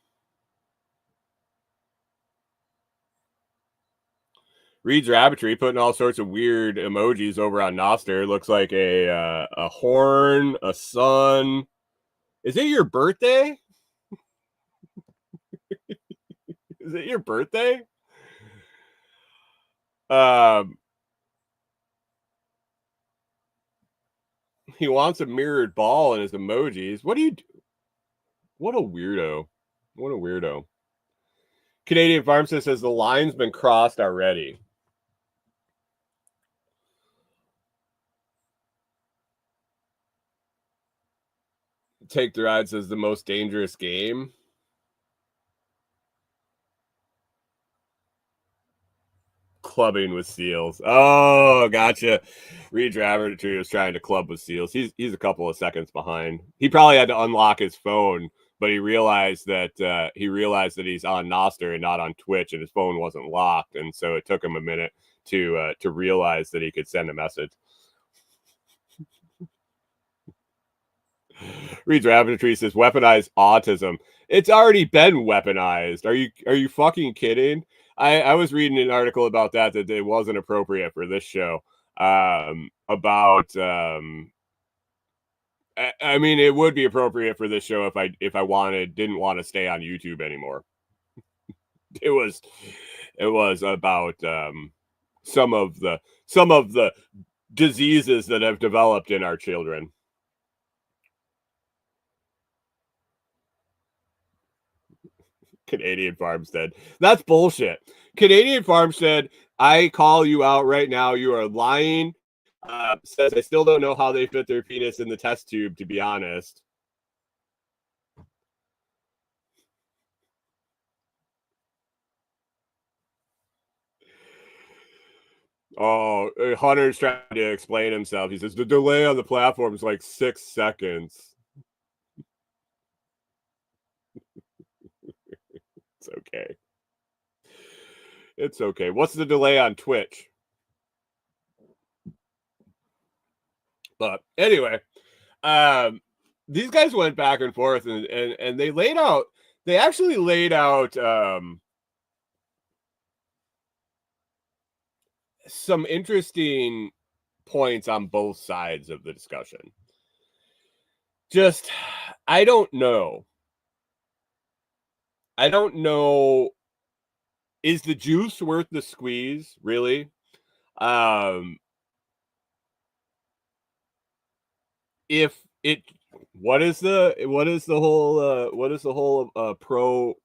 Reed's Rabbitry putting all sorts of weird emojis over on Noster. Looks like a horn, a sun. Is it your birthday? Is it your birthday? He wants a mirrored ball in his emojis. What do you do? What a weirdo. What a weirdo. Canadian Farmstead says the line's been crossed already. Take the Ride says the most dangerous game. Clubbing with seals. Oh, gotcha. Reed Rabbitry was trying to club with seals. He's a couple of seconds behind. He probably had to unlock his phone, but he realized that he's on Noster and not on Twitch, and his phone wasn't locked, and so it took him a minute to realize that he could send a message. Reed's Rabbitry says weaponized autism. It's already been weaponized. Are you fucking kidding? I was reading an article about that it wasn't appropriate for this show. I mean, it would be appropriate for this show if I didn't want to stay on YouTube anymore. It was about some of the diseases that have developed in our children. Canadian Farmstead. That's bullshit. Canadian Farmstead, I call you out right now. You are lying. Says I still don't know how they fit their penis in the test tube, to be honest. Oh, Hunter's trying to explain himself. He says the delay on the platform is like 6 seconds. It's okay. It's okay. What's the delay on Twitch? But anyway, these guys went back and forth and they actually laid out some interesting points on both sides of the discussion. I don't know. Is the juice worth the squeeze, really? What is the whole pro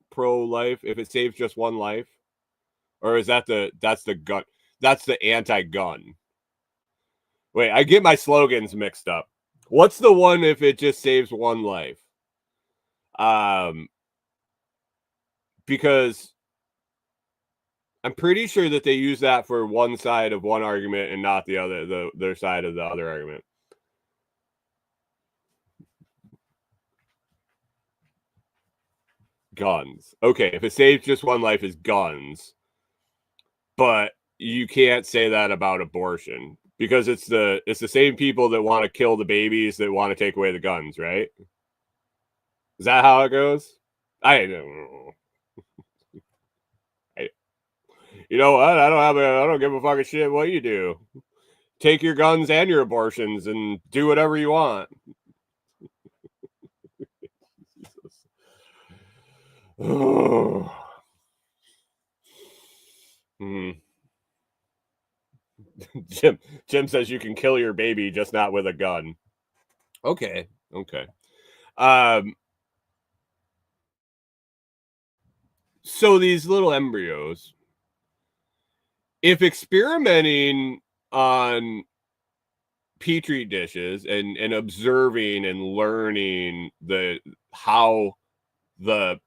life if it saves just one life? Or is that's the gun? That's the anti-gun. Wait, I get my slogans mixed up. What's the one if it just saves one life? Because I'm pretty sure that they use that for one side of one argument and not the other, their side of the other argument. Guns. Okay, if it saves just one life is guns. But you can't say that about abortion because it's the same people that want to kill the babies that want to take away the guns, right? Is that how it goes? I don't know. You know what? I don't give a fucking shit what you do. Take your guns and your abortions and do whatever you want. Jim says you can kill your baby, just not with a gun. Okay. So these little embryos, if experimenting on petri dishes and observing and learning how the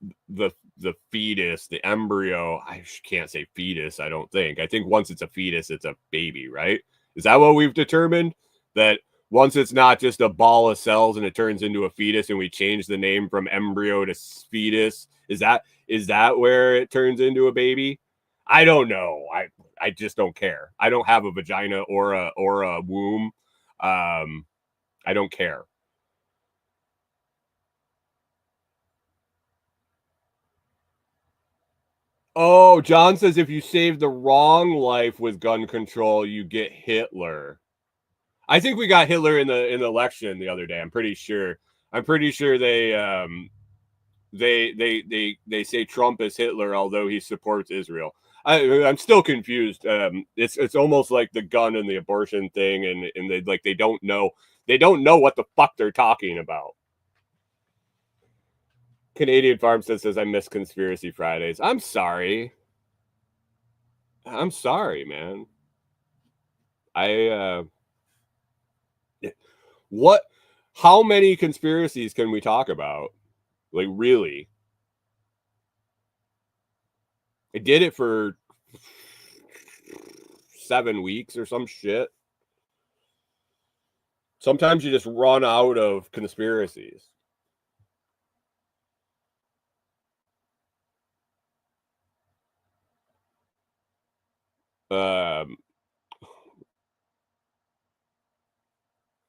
fetus, the embryo, I can't say fetus, I don't think. I think once it's a fetus, it's a baby, right? Is that what we've determined? That once it's not just a ball of cells and it turns into a fetus and we change the name from embryo to fetus, is that where it turns into a baby? I don't know. I just don't care. I don't have a vagina or a womb. I don't care. Oh, John says if you save the wrong life with gun control, you get Hitler. I think we got Hitler in the election the other day. I'm pretty sure they say Trump is Hitler, although he supports Israel. I'm still confused. It's almost like the gun and the abortion thing, and they don't know what the fuck they're talking about. Canadian Farmstead says I miss Conspiracy Fridays. I'm sorry, man. What? How many conspiracies can we talk about? Like, really? I did it for 7 weeks or some shit. Sometimes you just run out of conspiracies.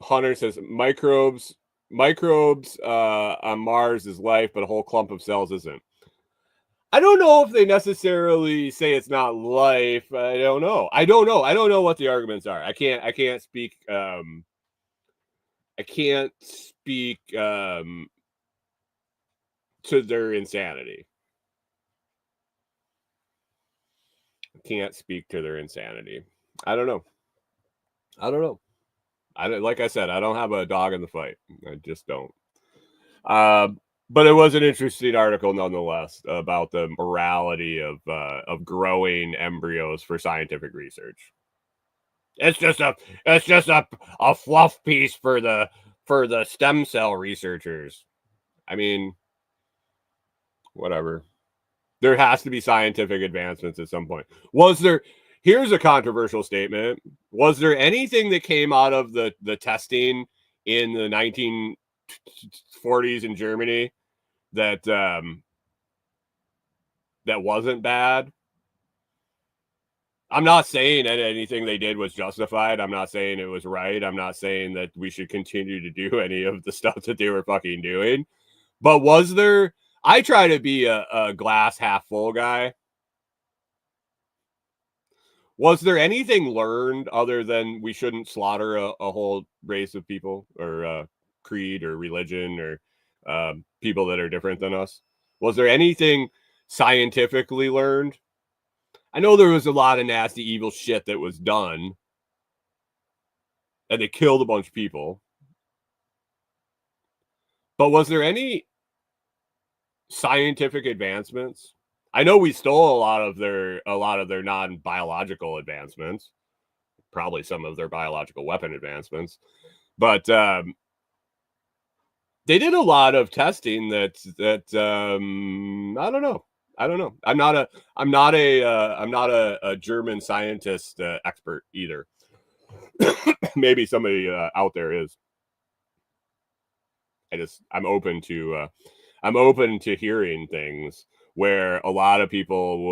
Hunter says microbes on Mars is life, but a whole clump of cells isn't. I don't know if they necessarily say it's not life. I don't know. I don't know what the arguments are. I can't speak. I can't speak to their insanity. Can't speak to their insanity. I don't know. Like I said, I don't have a dog in the fight. I just don't. But it was an interesting article nonetheless about the morality of growing embryos for scientific research. It's just a fluff piece for the stem cell researchers. I mean, whatever. There has to be scientific advancements at some point. Here's a controversial statement. Was there anything that came out of the testing in the 1940s in Germany that wasn't bad? I'm not saying that anything they did was justified. I'm not saying it was right. I'm not saying that we should continue to do any of the stuff that they were fucking doing. But was there... I try to be a glass half full guy. Was there anything learned other than we shouldn't slaughter a whole race of people or creed or religion or people that are different than us? Was there anything scientifically learned? I know there was a lot of nasty, evil shit that was done, and they killed a bunch of people. But was there any scientific advancements? I know we stole a lot of their non-biological advancements, probably some of their biological weapon advancements, but they did a lot of testing that I don't know. I'm not a German scientist expert either. Maybe somebody out there is. I'm open to hearing things where a lot of people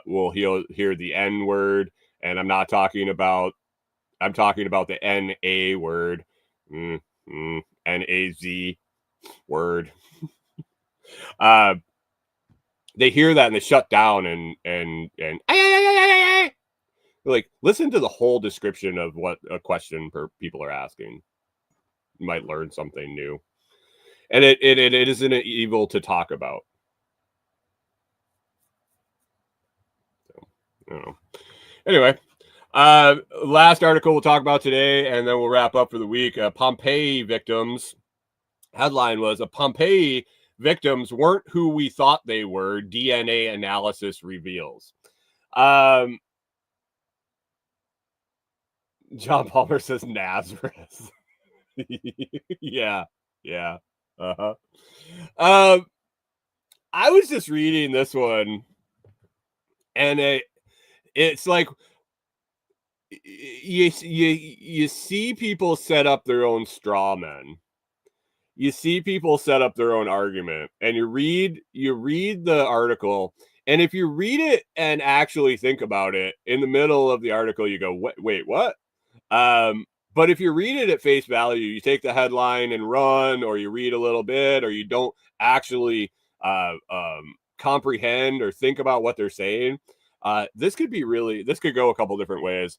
will hear the N word, and I'm talking about the NA word, NAZ word. They hear that and they shut down and like, listen to the whole description of what a question people are asking. You might learn something new. And it isn't evil to talk about. So, I don't know. Anyway, last article we'll talk about today, and then we'll wrap up for the week. Pompeii victims. Headline was, Pompeii victims weren't who we thought they were. DNA analysis reveals. John Palmer says Nazareth. Yeah. Uh-huh. I was just reading this one, and it's like you see people set up their own straw men. You see people set up their own argument, and you read the article, and if you read it and actually think about it, in the middle of the article you go, wait, what? But if you read it at face value, you take the headline and run, or you read a little bit, or you don't actually comprehend or think about what they're saying. This could go a couple different ways.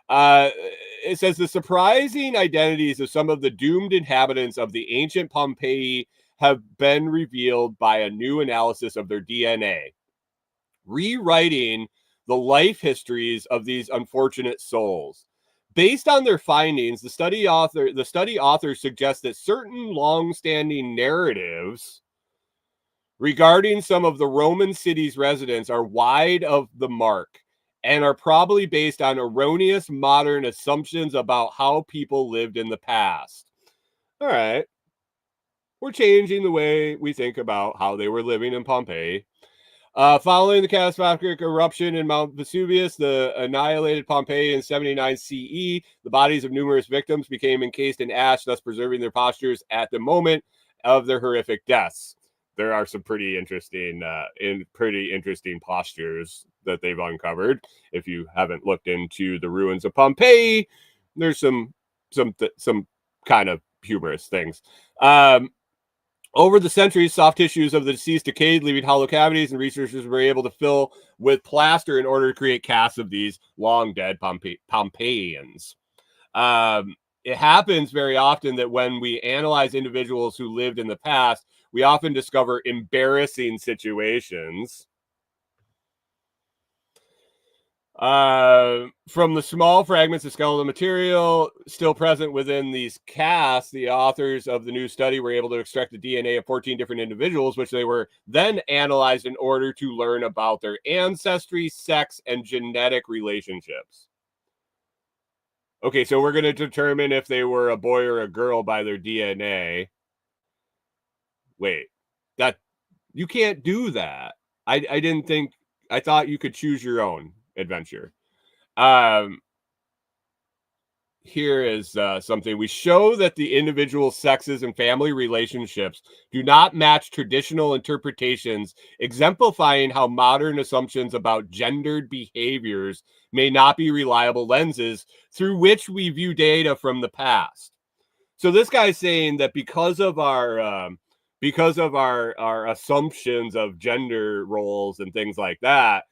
It says the surprising identities of some of the doomed inhabitants of the ancient Pompeii have been revealed by a new analysis of their DNA, rewriting the life histories of these unfortunate souls. Based on their findings, the study authors suggest that certain long-standing narratives regarding some of the Roman city's residents are wide of the mark and are probably based on erroneous modern assumptions about how people lived in the past. All right. We're changing the way we think about how they were living in Pompeii. Following the catastrophic eruption in Mount Vesuvius, the annihilated Pompeii in 79 CE, the bodies of numerous victims became encased in ash, thus preserving their postures at the moment of their horrific deaths. There are some pretty interesting postures that they've uncovered. If you haven't looked into the ruins of Pompeii, there's some kind of humorous things. Over the centuries, soft tissues of the deceased decayed, leaving hollow cavities, and researchers were able to fill with plaster in order to create casts of these long dead Pompeians. It happens very often that when we analyze individuals who lived in the past, we often discover embarrassing situations. From the small fragments of skeletal material still present within these casts, the authors of the new study were able to extract the DNA of 14 different individuals, which they were then analyzed in order to learn about their ancestry, sex, and genetic relationships. Okay, so we're going to determine if they were a boy or a girl by their DNA. Wait, that you can't do that. I thought you could choose your own adventure. Here is something. We show that the individual sexes and family relationships do not match traditional interpretations, exemplifying how modern assumptions about gendered behaviors may not be reliable lenses through which we view data from the past. So this guy's saying that because of our assumptions of gender roles and things like that,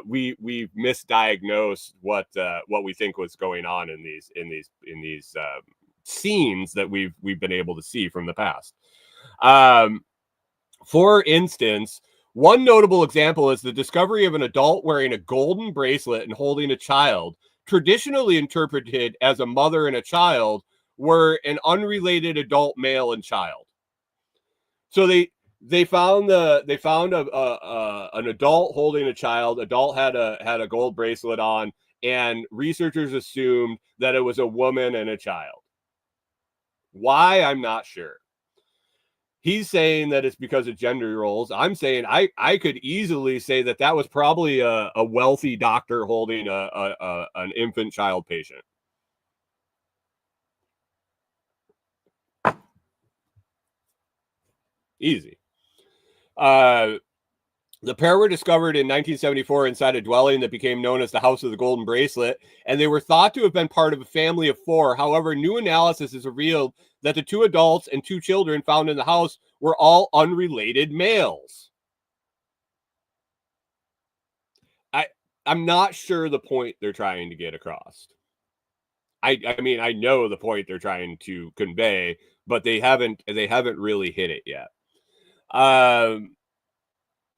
we've misdiagnosed what we think was going on in these scenes that we've been able to see from the past. For instance, one notable example is the discovery of an adult wearing a golden bracelet and holding a child, traditionally interpreted as a mother and a child, were an unrelated adult male and child. So they found an adult holding a child. Adult had a gold bracelet on, and researchers assumed that it was a woman and a child. Why? I'm not sure. He's saying that it's because of gender roles. I'm saying I could easily say that was probably a wealthy doctor holding an infant child patient. Easy. The pair were discovered in 1974 inside a dwelling that became known as the House of the Golden Bracelet, and they were thought to have been part of a family of 4. However, new analysis has revealed that the 2 adults and 2 children found in the house were all unrelated males. I'm not sure the point they're trying to get across. I mean, I know the point they're trying to convey, but they haven't really hit it yet.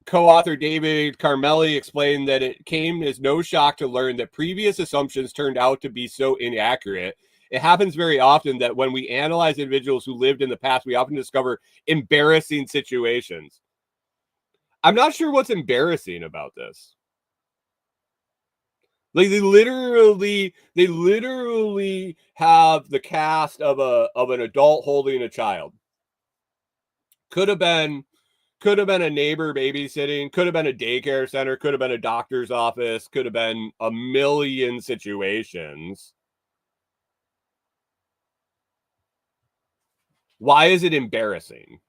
Co-author David Carmelli explained that it came as no shock to learn that previous assumptions turned out to be so inaccurate. It happens very often that when we analyze individuals who lived in the past, we often discover embarrassing situations. I'm not sure what's embarrassing about this. Like they literally have the cast of an adult holding a child. Could have been a neighbor babysitting, could have been a daycare center, could have been a doctor's office, could have been a million situations. Why is it embarrassing?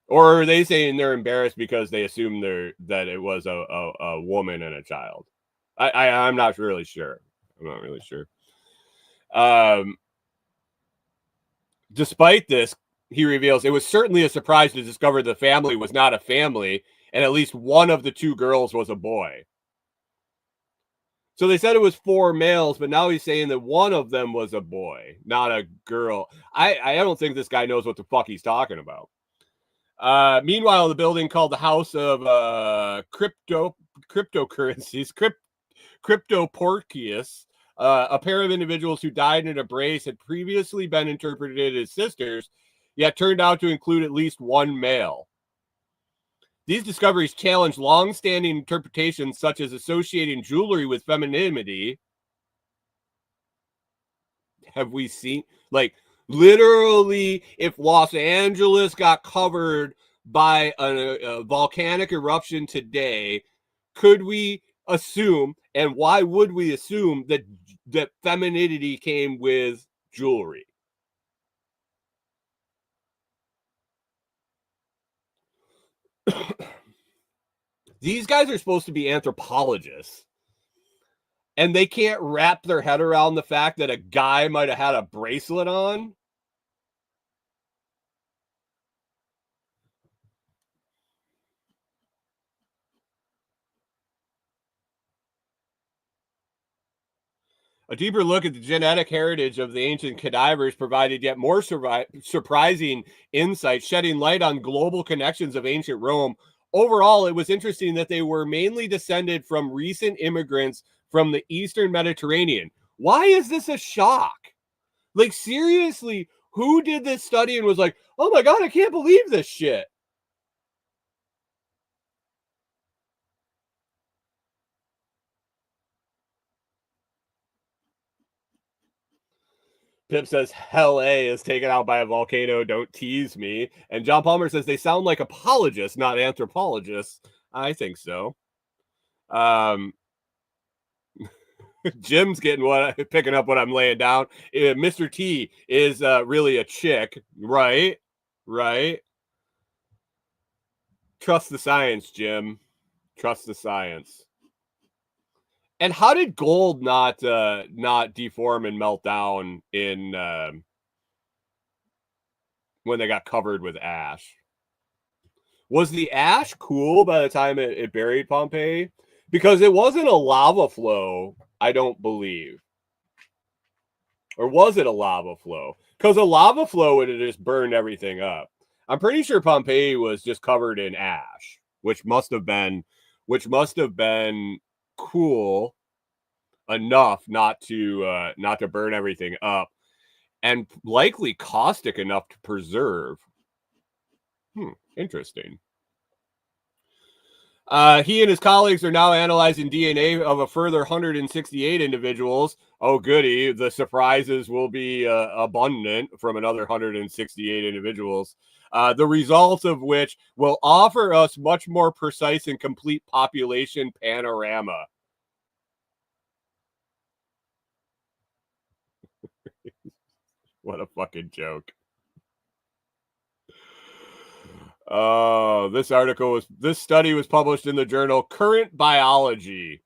Or are they saying they're embarrassed because they assume that it was a woman and a child? I'm not really sure. I'm not really sure. Despite this, he reveals it was certainly a surprise to discover the family was not a family, and at least one of the 2 girls was a boy. So they said it was 4 males, but now he's saying that one of them was a boy, not a girl. I don't think this guy knows what the fuck he's talking about. Meanwhile, the building called the House of Cryptocurrencies, Cryptoporcius, a pair of individuals who died in a brace had previously been interpreted as sisters, yet turned out to include at least 1 male. These discoveries challenge long-standing interpretations such as associating jewelry with femininity. Have we seen, like, literally, if Los Angeles got covered by a volcanic eruption today, could we assume, and why would we assume that femininity came with jewelry? These guys are supposed to be anthropologists, and they can't wrap their head around the fact that a guy might have had a bracelet on. A deeper look at the genetic heritage of the ancient cadavers provided yet more surprising insight, shedding light on global connections of ancient Rome. Overall, it was interesting that they were mainly descended from recent immigrants from the Eastern Mediterranean. Why is this a shock? Like, seriously, who did this study and was like, oh my God, I can't believe this shit? Pip says, Hell A is taken out by a volcano. Don't tease me. And John Palmer says, they sound like apologists, not anthropologists. I think so. Jim's picking up what I'm laying down. Mr. T is really a chick. Right. Trust the science, Jim. Trust the science. And how did gold not deform and melt down in when they got covered with ash? Was the ash cool by the time it buried Pompeii? Because it wasn't a lava flow, I don't believe. Or was it a lava flow? Because a lava flow would have just burned everything up. I'm pretty sure Pompeii was just covered in ash, which must have been cool enough not to burn everything up, and likely caustic enough to preserve. Interesting. He and his colleagues are now analyzing DNA of a further 168 individuals. Oh, goody. The surprises will be abundant from another 168 individuals. The results of which will offer us much more precise and complete population panorama. What a fucking joke. Oh, this study was published in the journal Current Biology.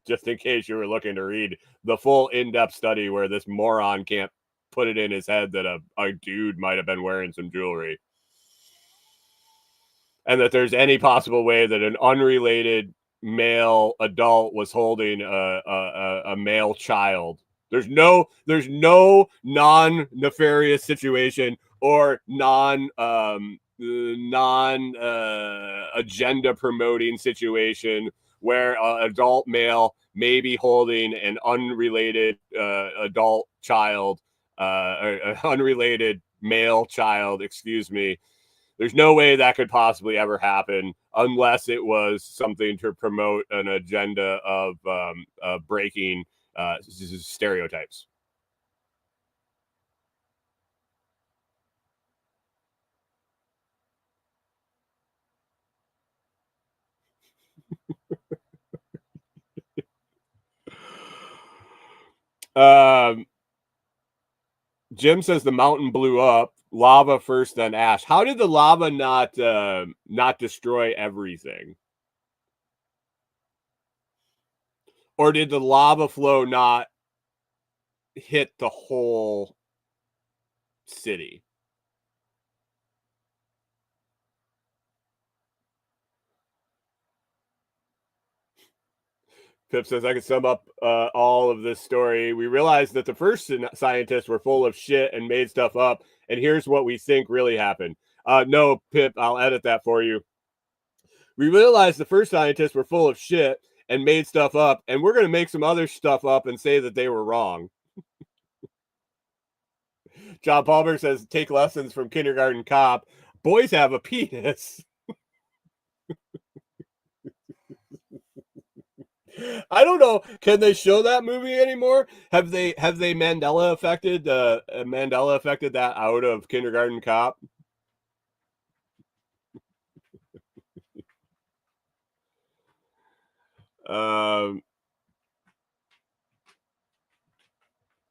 Just in case you were looking to read the full in-depth study where this moron can't put it in his head that a dude might have been wearing some jewelry. And that there's any possible way that an unrelated male adult was holding a male child. There's no non-nefarious situation or agenda promoting situation where an adult male may be holding an unrelated adult child, an unrelated male child, excuse me. There's no way that could possibly ever happen unless it was something to promote an agenda of breaking stereotypes. Jim says the mountain blew up, lava first, then ash. How did the lava not destroy everything? Or did the lava flow not hit the whole city? Pip says, I could sum up all of this story. We realized that the first scientists were full of shit and made stuff up. And here's what we think really happened. No, Pip, I'll edit that for you. We realized the first scientists were full of shit and made stuff up. And we're going to make some other stuff up and say that they were wrong. John Palmer says, take lessons from Kindergarten Cop. Boys have a penis. I don't know. Can they show that movie anymore? Have they Mandela affected that out of Kindergarten Cop?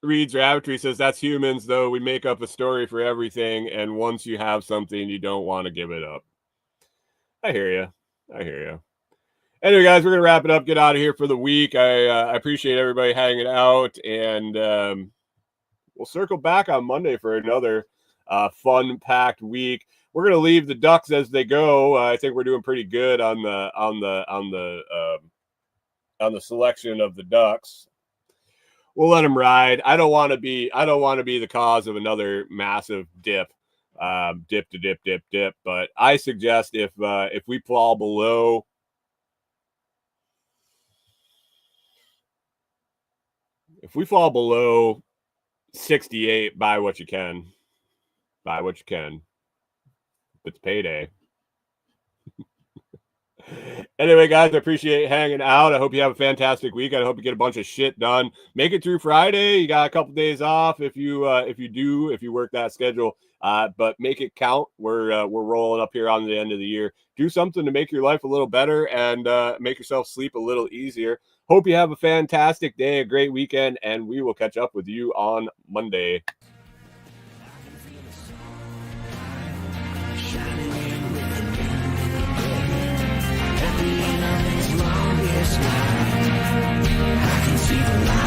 Reed's Rabbitry says that's humans, though. We make up a story for everything, and once you have something, you don't want to give it up. I hear you. Anyway, guys, we're going to wrap it up, get out of here for the week. I appreciate everybody hanging out, and we'll circle back on Monday for another fun-packed week. We're going to leave the Ducks as they go. I think we're doing pretty good on the selection of the Ducks. We'll let them ride. I don't want to be the cause of another massive dip. Dip. But I suggest if we fall below 68, buy what you can. It's payday. Anyway, guys, I appreciate hanging out. I hope you have a fantastic week. I hope you get a bunch of shit done. Make it through Friday. You got a couple days off if you work that schedule. But make it count. We're rolling up here on the end of the year. Do something to make your life a little better and make yourself sleep a little easier. Hope you have a fantastic day, a great weekend, and we will catch up with you on Monday. I can see the light.